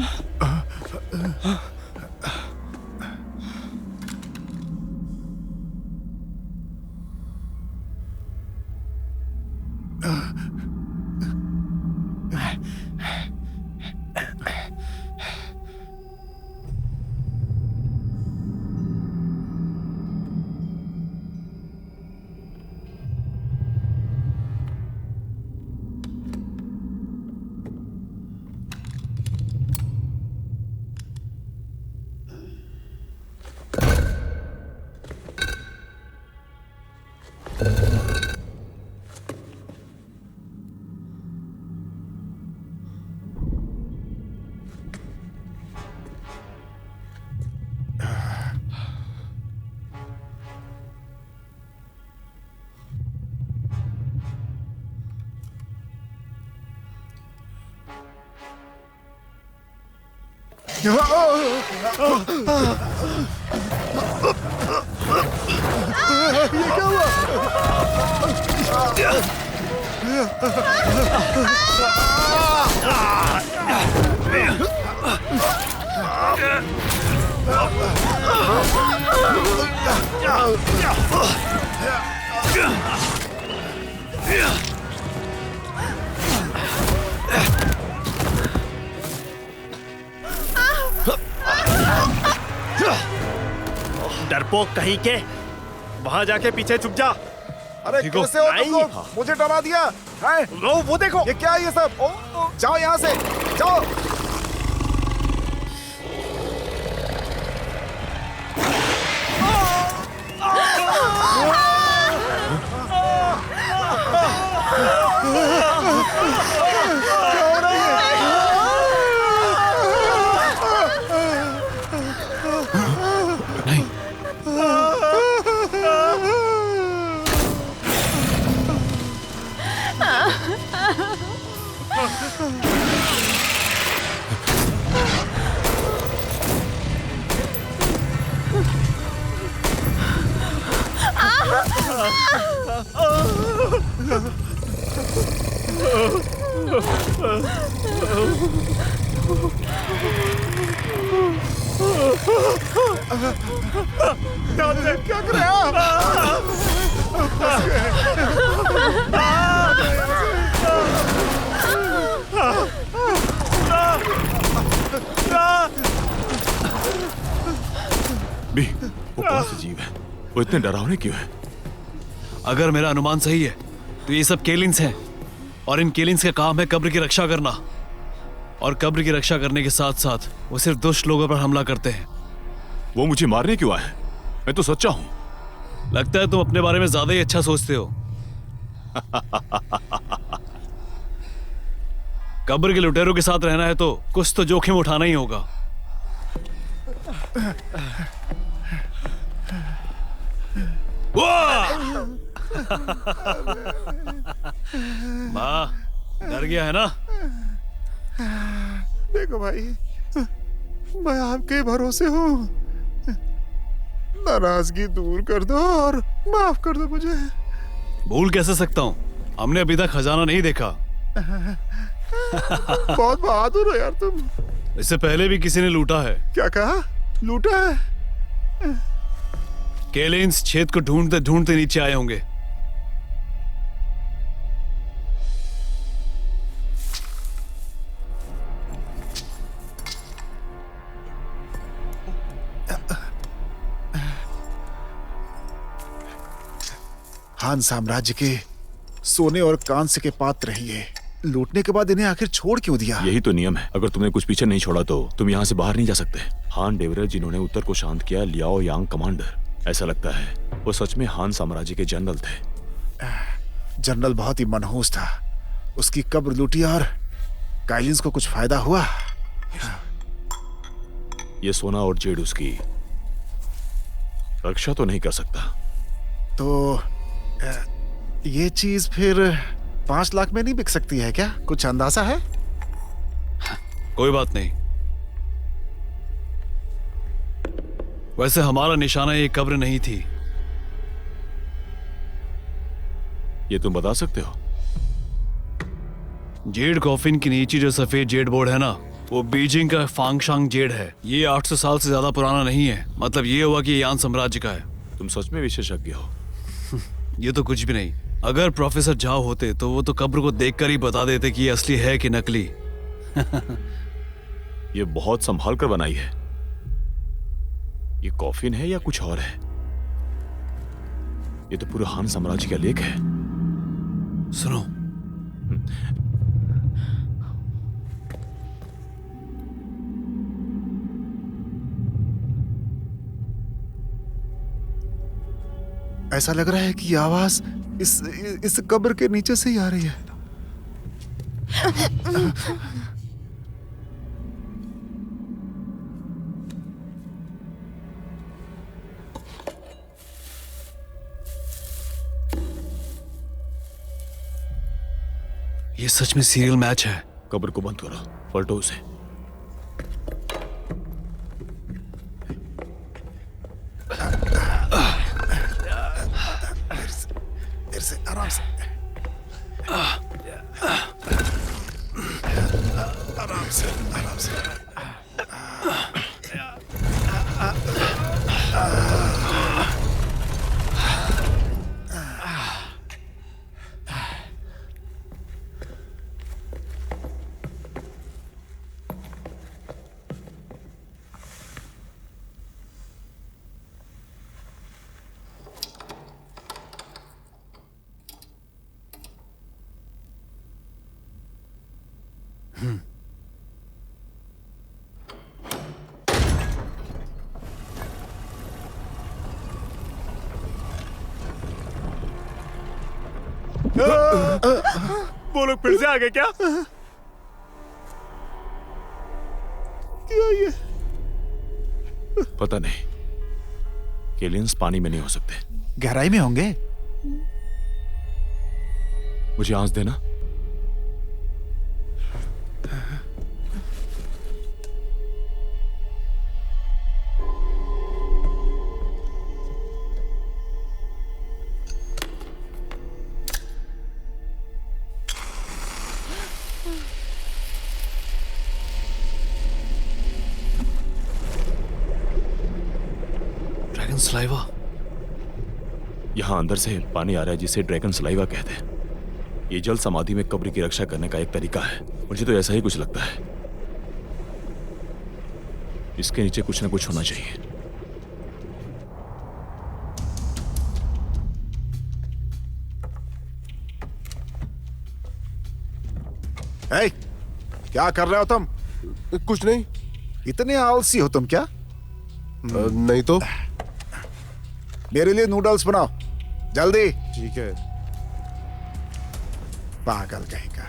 डरपोक कहीं के, वहां जाके पीछे छुप जा। अरे कैसे हो तुम लोग? मुझे डरा दिया है। वो देखो, ये क्या है ये सब? जाओ यहाँ से, जाओ। क्या कर रहे हो? भी वो कौन सा जीव है? वो इतने डरावने क्यों है? अगर मेरा अनुमान सही है तो ये सब केलिंस हैं और इन केलिंस का काम है कब्र की रक्षा करना। और कब्र की रक्षा करने के साथ साथ वो सिर्फ दुष्ट लोगों पर हमला करते हैं। वो मुझे मारने क्यों आए? मैं तो सच्चा हूं। लगता है तुम अपने बारे में ज्यादा ही अच्छा सोचते हो। कब्र के लुटेरों के साथ रहना है तो कुछ तो जोखिम उठाना ही होगा। माँ डर गया है ना? देखो भाई, मैं आपके भरोसे हूँ। नाराजगी दूर कर दो और माफ कर दो मुझे। भूल कैसे सकता हूँ? हमने अभी तक खजाना नहीं देखा। बहुत बहादुर हो यार तुम। इससे पहले भी किसी ने लूटा है। क्या कहा? लूटा है? केलिंस छेद को ढूंढते ढूंढते नीचे आए होंगे। हान साम्राज्य के सोने और कांस्य के पात्र हैं ये। लूटने के बाद इन्हें आखिर छोड़ क्यों दिया? यही तो नियम है। अगर तुमने कुछ पीछे नहीं छोड़ा तो तुम यहाँ से बाहर नहीं जा सकते। हान डेवरर जिन्होंने उत्तर को शांत किया, लियाओ यांग कमांडर, ऐसा लगता है वो सच में हान साम्राज्य के जनरल थे। जनरल बहुत ही मनहूस था। उसकी कब्र लूटी और काइलिंस को कुछ फायदा हुआ? ये सोना और जेड उसकी रक्षा तो नहीं कर सकता। तो ये चीज फिर 5 लाख में नहीं बिक सकती है क्या? कुछ अंदाजा है? कोई बात नहीं। वैसे हमारा निशाना ये कब्र नहीं थी। ये तुम बता सकते हो? जेड कॉफिन की नीचे जो सफेद जेड बोर्ड है ना, वो बीजिंग का फांगशांग जेड है। ये 800 साल से ज्यादा पुराना नहीं है। मतलब ये हुआ कि ये यान साम्राज्य का है। तुम सच में विशेषज्ञ हो। ये तो कुछ भी नहीं। अगर प्रोफेसर झाओ होते तो वो तो कब्र को देखकर ही बता देते कि ये असली है कि नकली। ये बहुत संभाल कर बनाई है। ये कॉफिन है या कुछ और है? ये तो पूरे हान साम्राज्य का लेख है। सुनो, ऐसा लग रहा है कि ये आवाज इस कब्र के नीचे से ही आ रही है। ये सच में सीरियल मैच है। कब्र को बंद करो, पलटो उसे। फिर से आराम से, आराम से, आराम से। वो लोग फिर से आ गए क्या? क्या ये? पता नहीं। केलियंस पानी में नहीं हो सकते। गहराई में होंगे। मुझे आंच देना। Dragon saliva. यहां अंदर से पानी आ रहा है जिसे ड्रैगन सलाइवा कहते हैं। ये जल समाधि में कब्र की रक्षा करने का एक तरीका है। मुझे तो ऐसा ही कुछ लगता है। इसके नीचे कुछ ना कुछ होना चाहिए। ए, क्या कर रहे हो तुम? कुछ नहीं। इतने आलसी हो तुम क्या? नहीं तो। मेरे लिए नूडल्स बनाओ जल्दी। ठीक है। पागल कहीं का।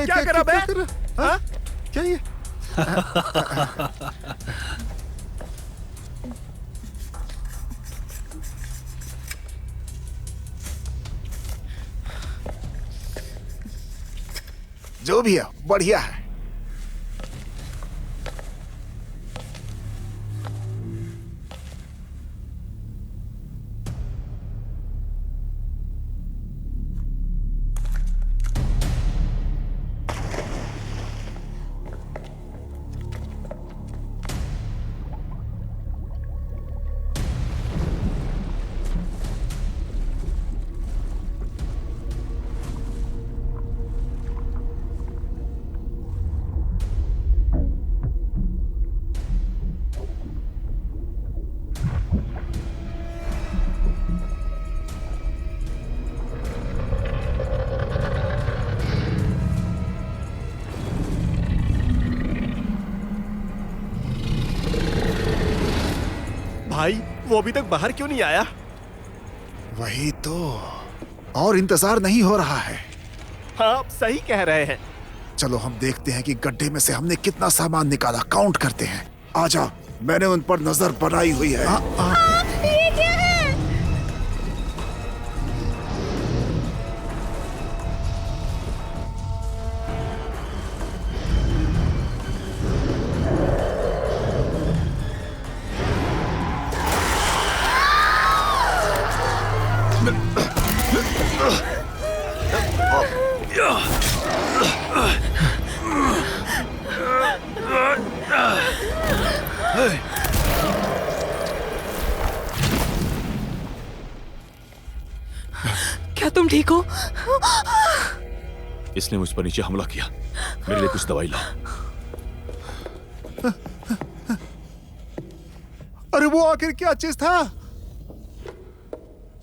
क्या करा बे? हाँ? क्या ये? जो भी है बढ़िया है। भाई वो अभी तक बाहर क्यों नहीं आया? वही तो, और इंतजार नहीं हो रहा है। हाँ आप सही कह रहे हैं। चलो हम देखते हैं कि गड्ढे में से हमने कितना सामान निकाला। काउंट करते हैं। आजा, मैंने उन पर नजर बनाई हुई है। ये क्या है? इसने मुझ पर नीचे हमला किया। मेरे लिए कुछ दवाई लाओ। अरे वो आखिर क्या चीज था?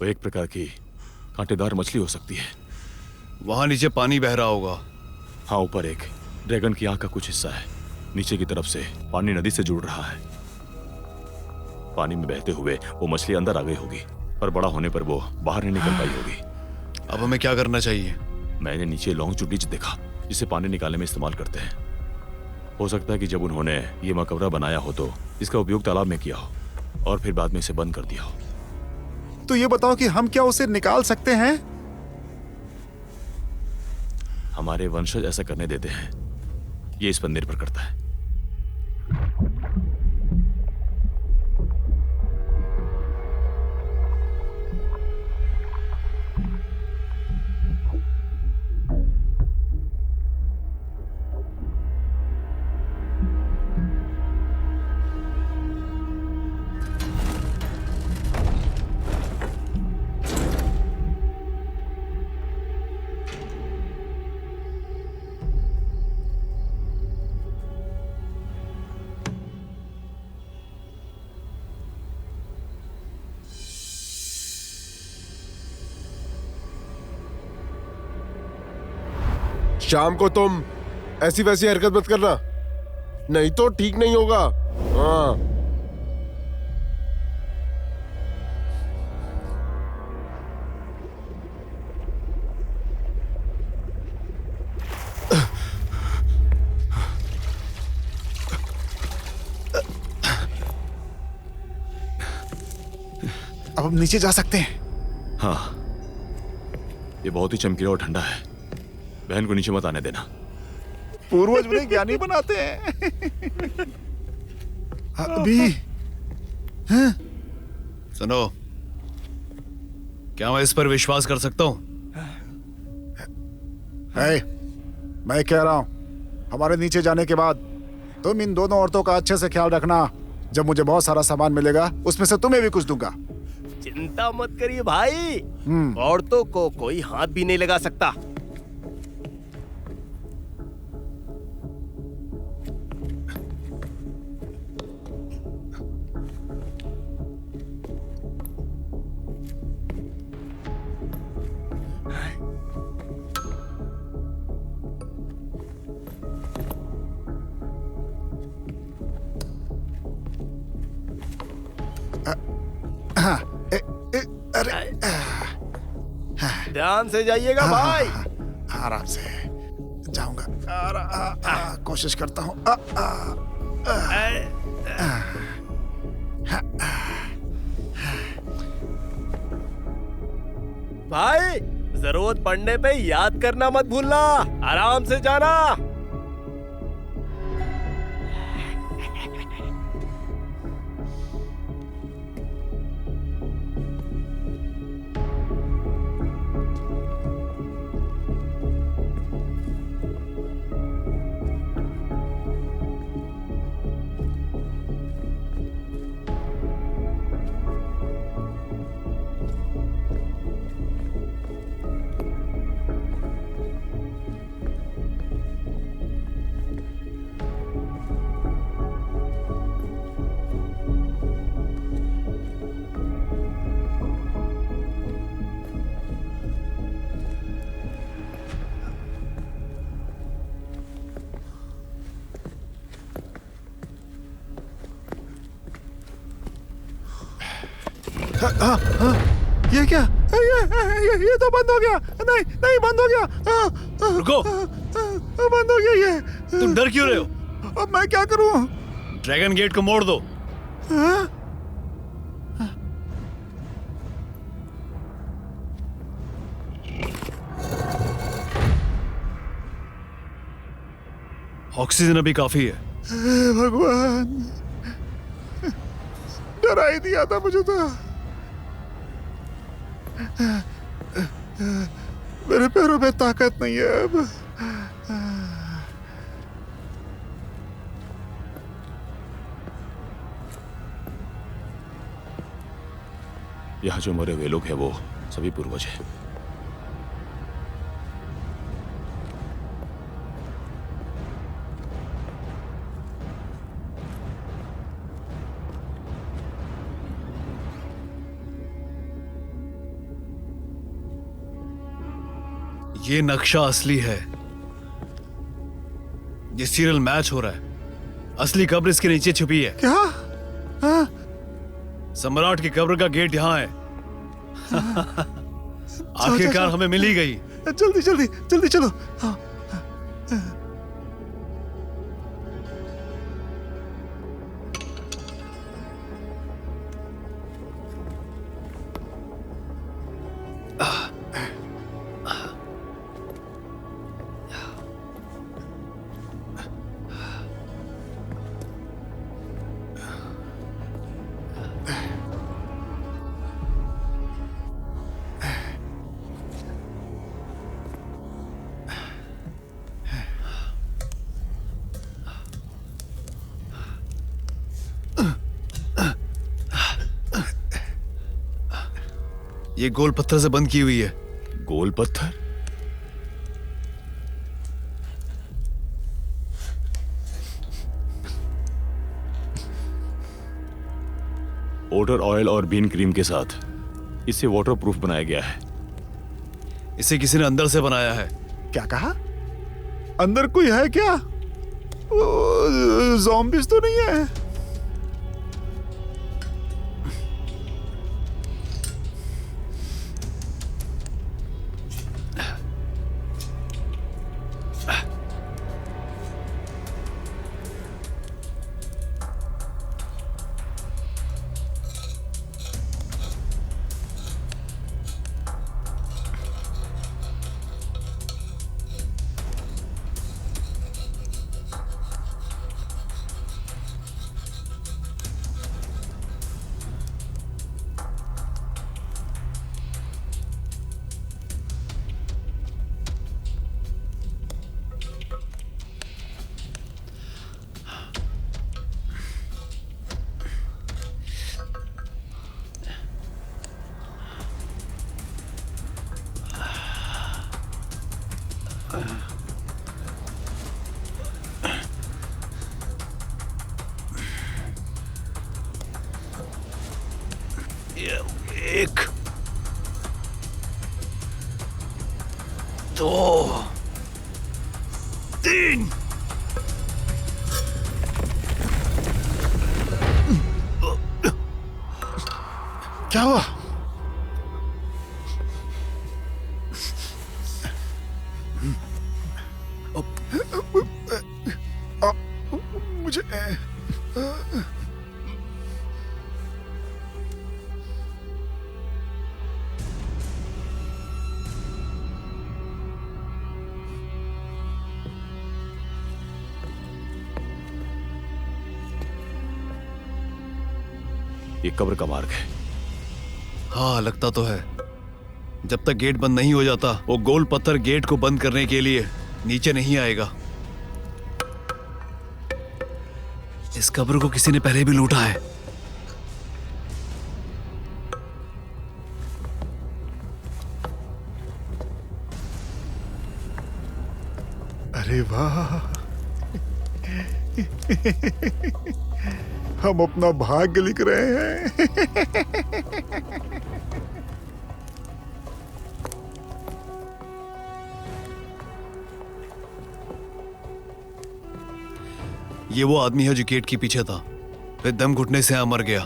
वो एक प्रकार की कांटेदार मछली हो सकती है। वहां नीचे पानी बह रहा होगा। हाँ, ऊपर एक ड्रैगन की आंख का कुछ हिस्सा है। नीचे की तरफ से पानी नदी से जुड़ रहा है। पानी में बहते हुए वो मछली अंदर आ गई होगी, पर बड़ा होने पर वो बाहर नहीं निकल पाई होगी। अब हमें क्या करना चाहिए? मैंने नीचे लॉन्ग चुटीच देखा, जिसे पानी निकालने में इस्तेमाल करते हैं। हो सकता है कि जब उन्होंने ये मकबरा बनाया हो तो इसका उपयोग तालाब में किया हो और फिर बाद में इसे बंद कर दिया हो। तो ये बताओ कि हम क्या उसे निकाल सकते हैं? हमारे वंशज ऐसा करने देते हैं, ये इस पर निर्भर करता है। शाम को तुम ऐसी वैसी हरकत मत करना, नहीं तो ठीक नहीं होगा। हाँ। अब हम नीचे जा सकते हैं। हाँ, ये बहुत ही चमकीला और ठंडा है। बहन को नीचे मत आने देना। पूर्वज उन्हें ज्ञानी बनाते हैं। अभी सुनो, क्या मैं इस पर विश्वास कर सकता हूं? मैं कह रहा हूं, हमारे नीचे जाने के बाद तुम इन दोनों औरतों का अच्छे से ख्याल रखना। जब मुझे बहुत सारा सामान मिलेगा, उसमें से तुम्हें भी कुछ दूंगा। चिंता मत करिए भाई, औरतों को कोई हाथ भी नहीं लगा सकता। ध्यान से जाइएगा भाई। आराम से जाऊंगा। कोशिश करता हूँ। भाई, जरूरत पड़ने पे याद करना मत भूलना। आराम से जाना। ये क्या? ये तो बंद हो गया। नहीं नहीं, बंद हो गया। रुको, बंद हो गया ये। तुम डर क्यों रहे हो? अब मैं क्या करूं? ड्रैगन गेट को मोड़ दो। ऑक्सीजन अभी काफी है। भगवान, डरा ही दिया था मुझे तो। मेरे पैरों में ताकत नहीं है अब। यहाँ जो मरे हुए लोग हैं वो सभी पूर्वज हैं। ये नक्शा असली है। ये सीरियल मैच हो रहा है। असली कब्र इसके नीचे छुपी है। क्या? हाँ? सम्राट की कब्र का गेट यहाँ है। आखिरकार हमें मिल ही गई। जल्दी जल्दी जल्दी चलो। हाँ। ये गोल पत्थर से बंद की हुई है। गोल पत्थर? ओटर ऑयल और बीन क्रीम के साथ इसे वाटरप्रूफ बनाया गया है। इसे किसी ने अंदर से बनाया है। क्या कहा? अंदर कोई है क्या? ज़ॉम्बीज़ तो नहीं है? एक, दो, तीन। क्या हुआ? मुझे ये कब्र का मार्ग है। हाँ, लगता तो है। जब तक गेट बंद नहीं हो जाता, वो गोल पत्थर गेट को बंद करने के लिए नीचे नहीं आएगा। इस कब्र को किसी ने पहले भी लूटा है। अरे वाह, हम अपना भाग्य लिख रहे हैं। ये वो आदमी है जो गेट के पीछे था, फिर दम घुटने से मर गया।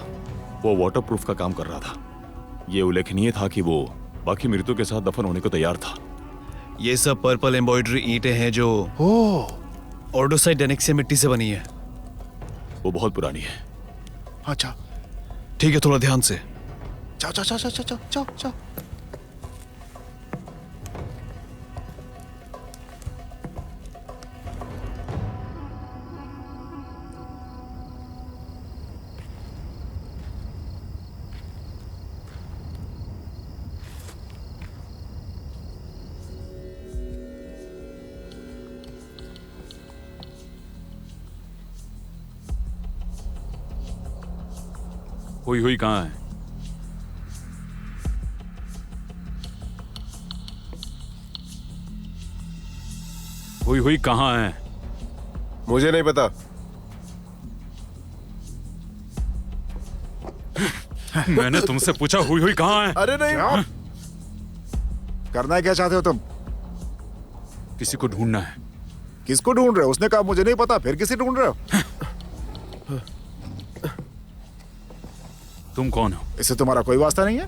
वो वाटरप्रूफ का काम कर रहा था। ये उल्लेखनीय था कि वो बाकी मृतों के साथ दफन होने को तैयार था। ये सब पर्पल एम्ब्रॉयडरी ईंटें हैं जो ऑर्डोसाइट डेनेक्सिया मिट्टी से बनी है। वो बहुत पुरानी है। अच्छा, ठीक है, थोड़ा ध्यान से। जाओ जाओ जाओ जाओ जाओ जाओ जाओ। हुई हुई कहाँ है? हुई हुई कहाँ है? मुझे नहीं पता। मैंने तुमसे पूछा हुई हुई कहाँ है? अरे नहीं। करना क्या चाहते हो तुम? किसी को ढूंढना है। किसको ढूंढ रहे हो? उसने कहा मुझे नहीं पता, फिर किसे ढूंढ रहे हो? तुम कौन हो? इससे तुम्हारा कोई वास्ता नहीं है।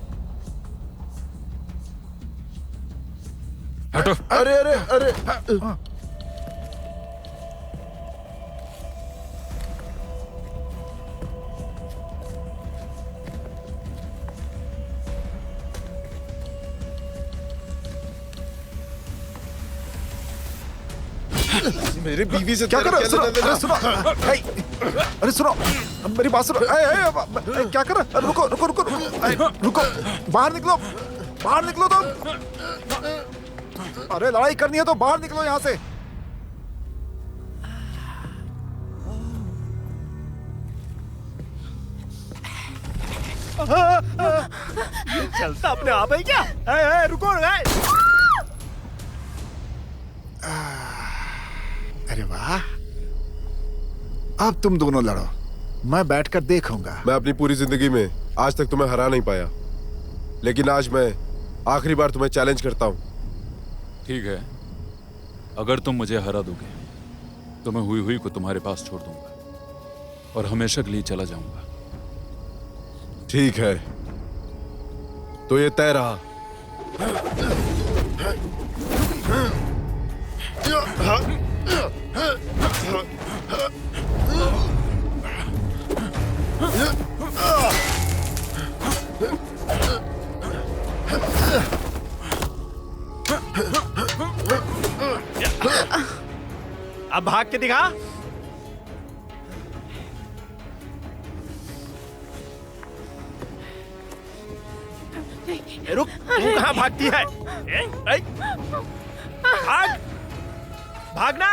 हटो। अरे अरे अरे मेरी बीवी से क्या कर रहे हो? सुनो, लेना अरे सुनो, अरे सुनो, मेरी बात सुनो। क्या कर रहे हो? रुको रुको रुको रुको, बाहर निकलो, बाहर निकलो तुम। अरे लड़ाई करनी है तो बाहर निकलो यहाँ से। चलता अपने आप है क्या? रुको। अरे वाह, अब तुम दोनों लड़ो, मैं बैठकर देखूंगा। मैं अपनी पूरी जिंदगी में आज तक तुम्हें हरा नहीं पाया, लेकिन आज मैं आखिरी बार तुम्हें चैलेंज करता हूं। ठीक है, अगर तुम मुझे हरा दोगे तो मैं हुई हुई को तुम्हारे पास छोड़ दूंगा और हमेशा के लिए चला जाऊंगा। ठीक है, तो ये तय रहा। अब भाग के दिखा। रुक, तू कहाँ भागती है? भाग, भागना।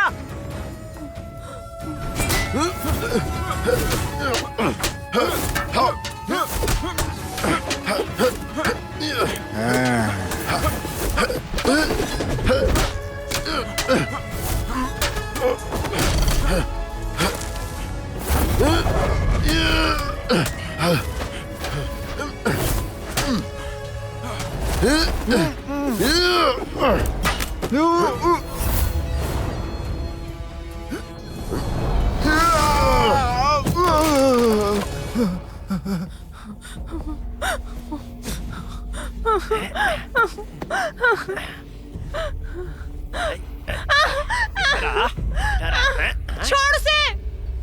छोड़ उसे।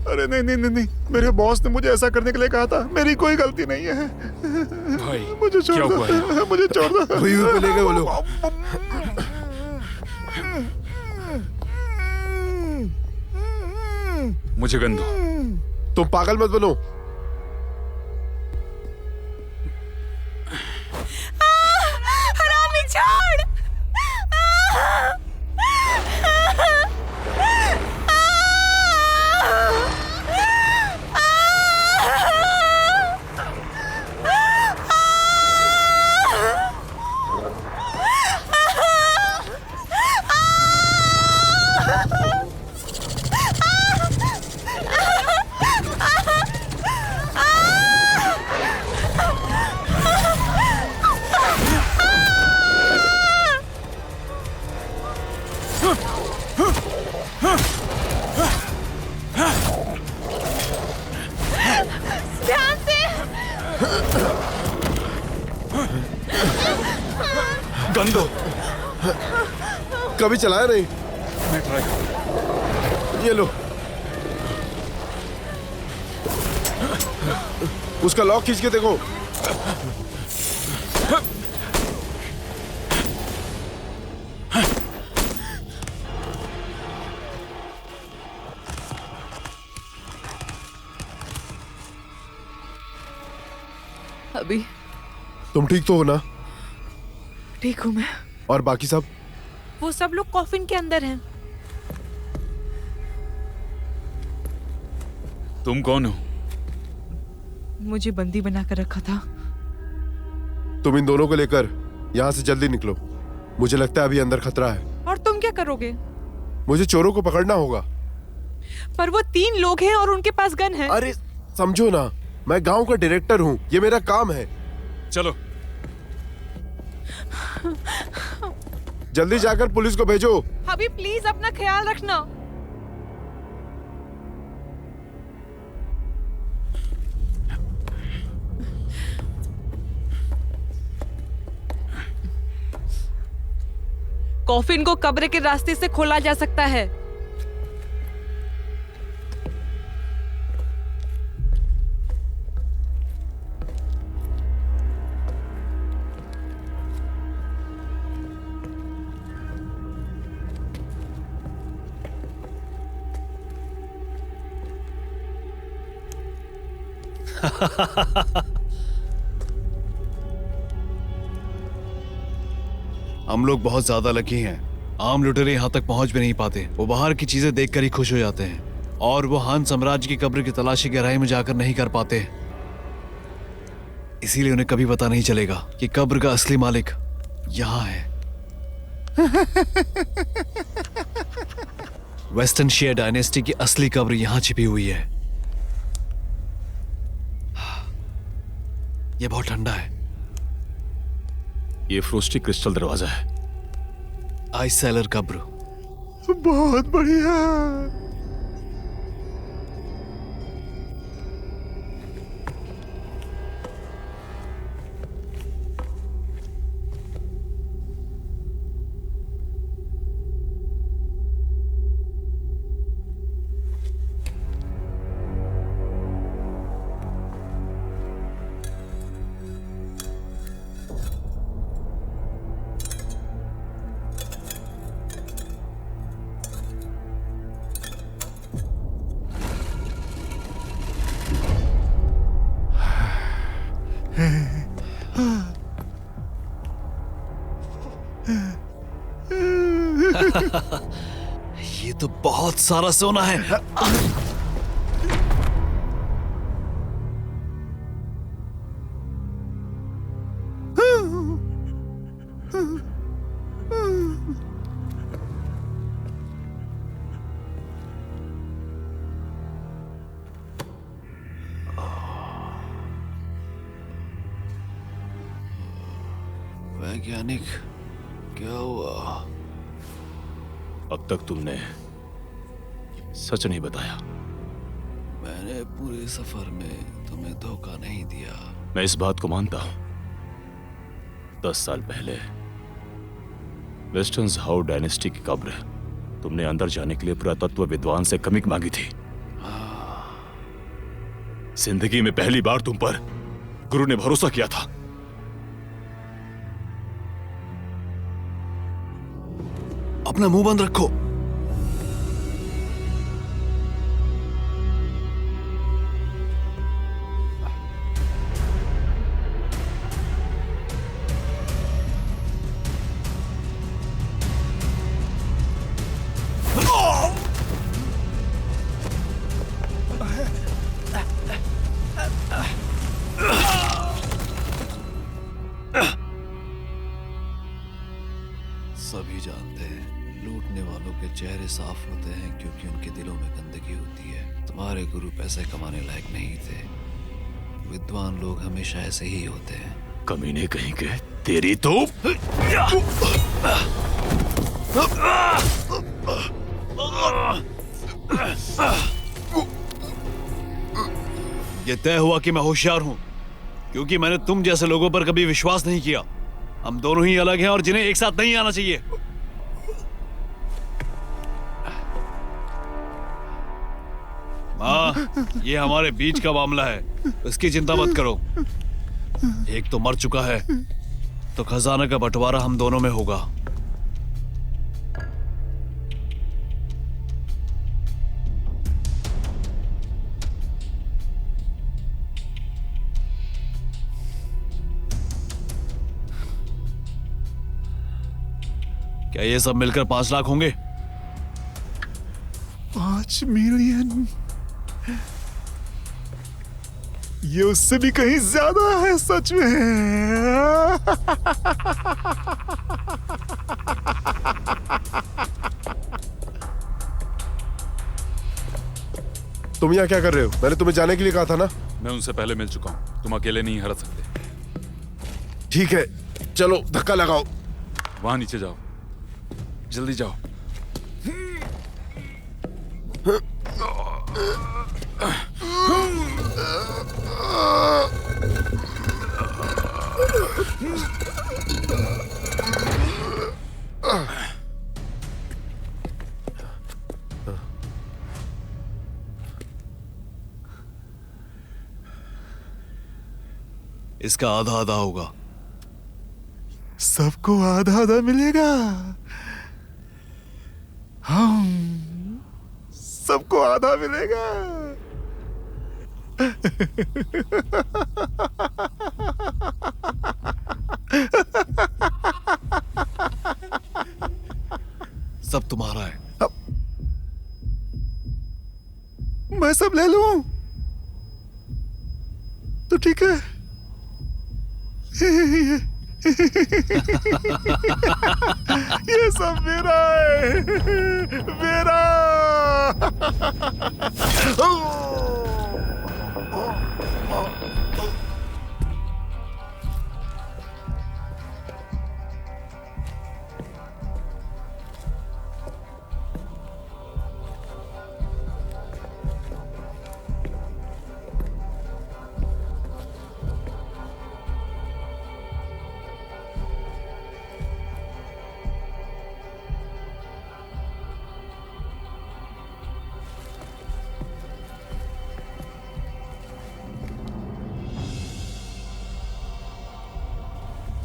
अरे नहीं नहीं नहीं नहीं, मेरे बॉस ने मुझे ऐसा करने के लिए कहा था, मेरी कोई गलती नहीं है। भाई, मुझे छोड़ क्या दो, हुआ? मुझे छोड़ दो। हुई हुई को ले गए वो लोग। मुझे गन दो। तुम पागल मत बनो। हरामी छोड़। ध्यान से। गन दो। कभी चलाया नहीं। मैं ट्राई। ये लो। उसका लॉक खींच के देखो। अभी तुम ठीक तो हो ना? ठीक हूँ मैं। और बाकी सब? वो सब लोग कॉफिन के अंदर हैं। तुम कौन हो? मुझे बंदी बनाकर रखा था। तुम इन दोनों को लेकर यहाँ से जल्दी निकलो। मुझे लगता है अभी अंदर खतरा है। और तुम क्या करोगे? मुझे चोरों को पकड़ना होगा। पर वो 3 लोग हैं और उनके पास गन है। अरे समझो ना, मैं गांव का डायरेक्टर हूँ, ये मेरा काम है। चलो। जल्दी जाकर पुलिस को भेजो। अभी प्लीज अपना ख्याल रखना। कॉफिन को कब्र के रास्ते से खोला जा सकता है। हम लोग बहुत ज्यादा लकी हैं। आम लुटेरे यहाँ तक पहुंच भी नहीं पाते। वो बाहर की चीजें देखकर ही खुश हो जाते हैं और वो हान साम्राज्य की कब्र की तलाशी गहराई में जाकर नहीं कर पाते। इसीलिए उन्हें कभी पता नहीं चलेगा कि कब्र का असली मालिक यहाँ है। वेस्टर्न शेयर डायनेस्टी की असली कब्र यहाँ छिपी हुई है। ये बहुत ठंडा है। ये फ्रोस्टी क्रिस्टल दरवाजा है। आइस सेलर कब्र। बहुत बढ़िया। ये तो बहुत सारा सोना है। वैज्ञानिक, क्या हुआ? अब तक तुमने सच नहीं बताया। मैंने पूरे सफर में तुम्हें धोखा नहीं दिया। मैं इस बात को मानता हूं। 10 साल पहले वेस्टर्न हाउ डायनेस्टी की कब्र तुमने अंदर जाने के लिए पुरातत्व विद्वान से कमिक मांगी थी। जिंदगी में पहली बार तुम पर गुरु ने भरोसा किया था। अपना मुंह बंद रखो। सभी जानते हैं लूटने वालों के चेहरे साफ होते हैं क्योंकि उनके दिलों में गंदगी होती है। तुम्हारे गुरु पैसे कमाने लायक नहीं थे। विद्वान लोग हमेशा ऐसे ही होते हैं। कमीने कहीं के। तेरी तो ये तय हुआ कि मैं होशियार हूं क्योंकि मैंने तुम जैसे लोगों पर कभी विश्वास नहीं किया। हम दोनों ही अलग हैं और जिन्हें एक साथ नहीं आना चाहिए। माँ, ये हमारे बीच का मामला है, इसकी चिंता मत करो। एक तो मर चुका है, तो खजाना का बंटवारा हम दोनों में होगा। क्या ये सब मिलकर 5 लाख होंगे? 5 मिलियन? ये उससे भी कहीं ज्यादा है सच में। तुम यहाँ क्या कर रहे हो? मैंने तुम्हें जाने के लिए कहा था ना। मैं उनसे पहले मिल चुका हूँ। तुम अकेले नहीं हरा सकते। ठीक है, चलो धक्का लगाओ। वहां नीचे जाओ। जल्दी जाओ। इसका आधा आधा होगा। सबको आधा आधा मिलेगा। हम सबको आधा मिलेगा। सब तुम्हारा है। मैं सब ले लूं तो ठीक है। ये सब मेरा है, मेरा।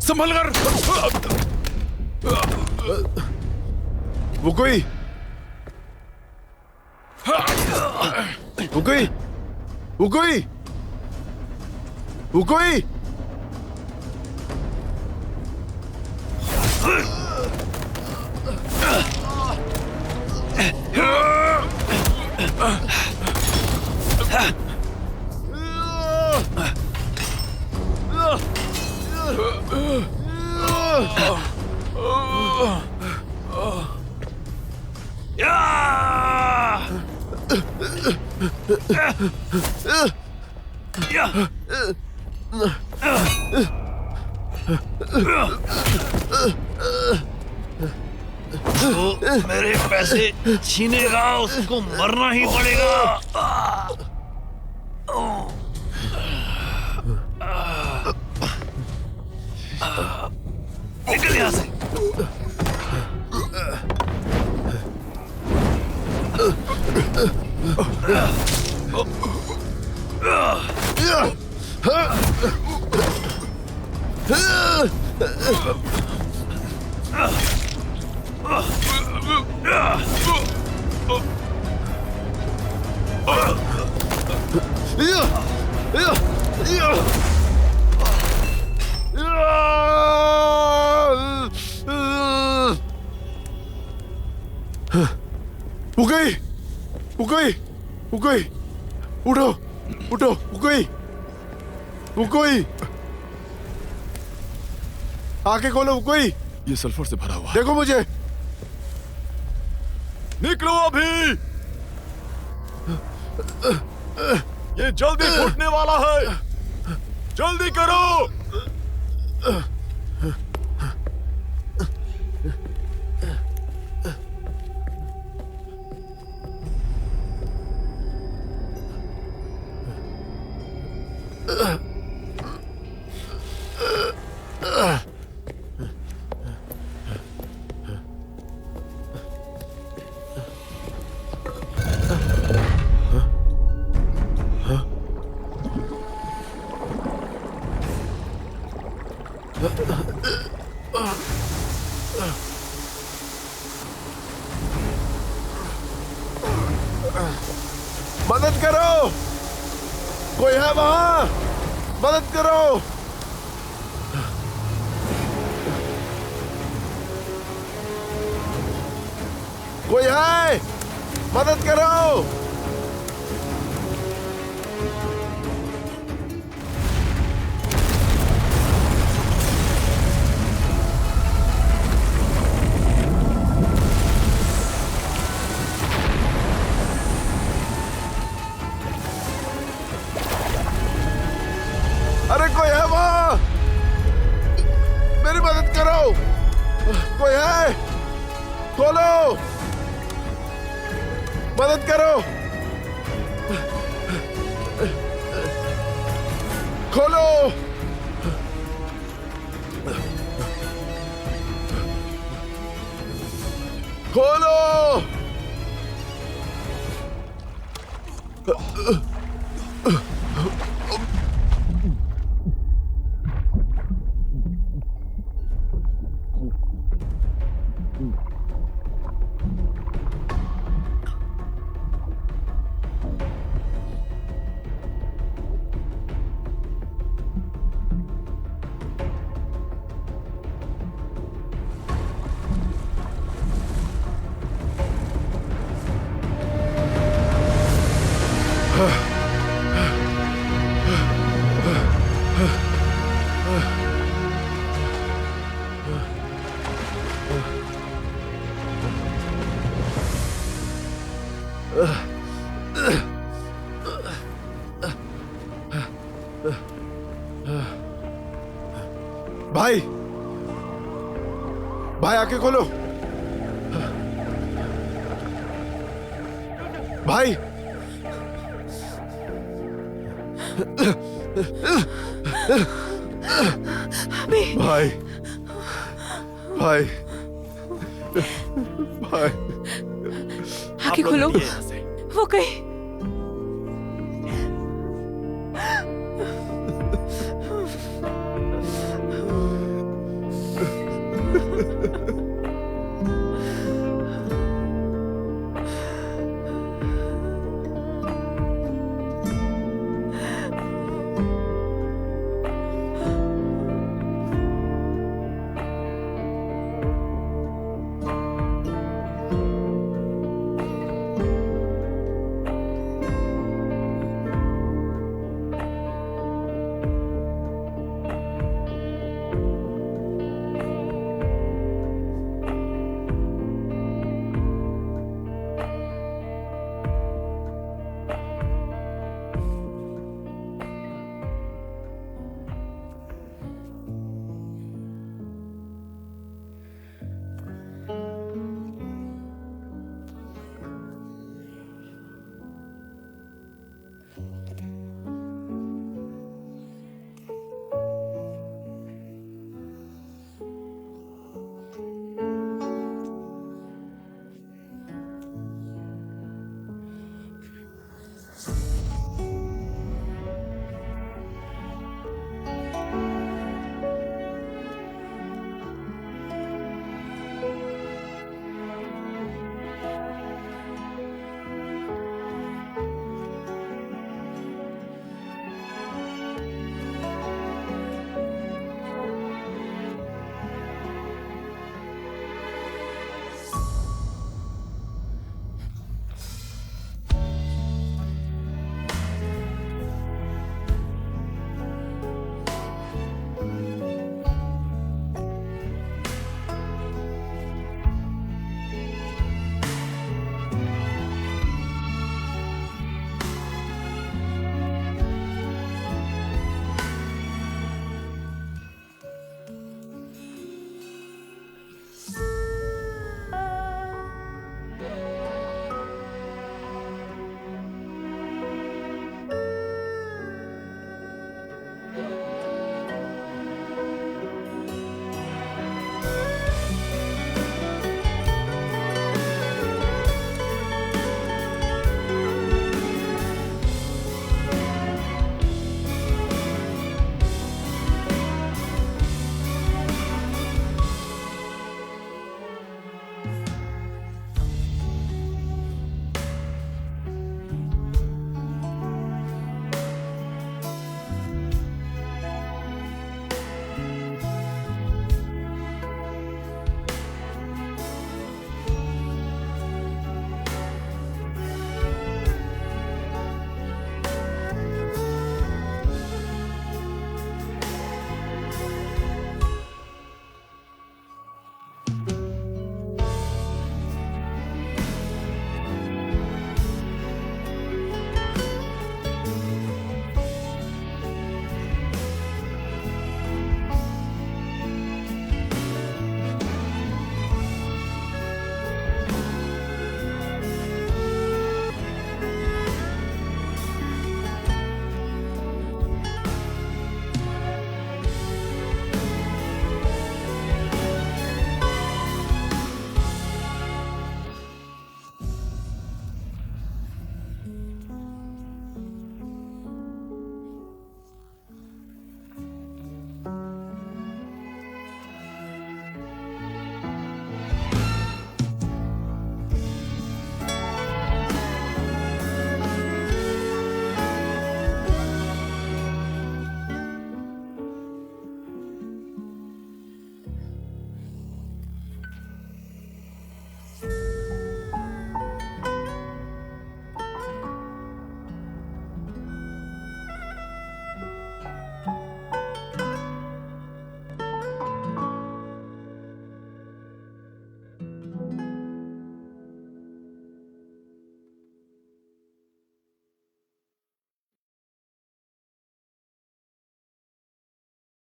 संभल कर। वो कोई वो कोई वो कोई वो कोई तो मेरे पैसे छीनेगा, उसको मरना ही पड़ेगा। निकल यहाँ से। वो गई, वो गई, वो गई। उठो, उठो, वो गई, वो गई। आंखें खोलो, वो गई। ये सल्फर से भरा हुआ। देखो मुझे। निकलो अभी, ये जल्दी फूटने वाला है, जल्दी करो। मदद करो, कोई है वहां? मदद करो। कोई है? मदद करो। अरे कोई है वहां? मेरी मदद करो। कोई है? खोलो। मदद करो। खोलो। खोलो। भाई, भाई आके खोलो। भाई, भाई, भाई, भाई, आंखें खोलो। वो कहीं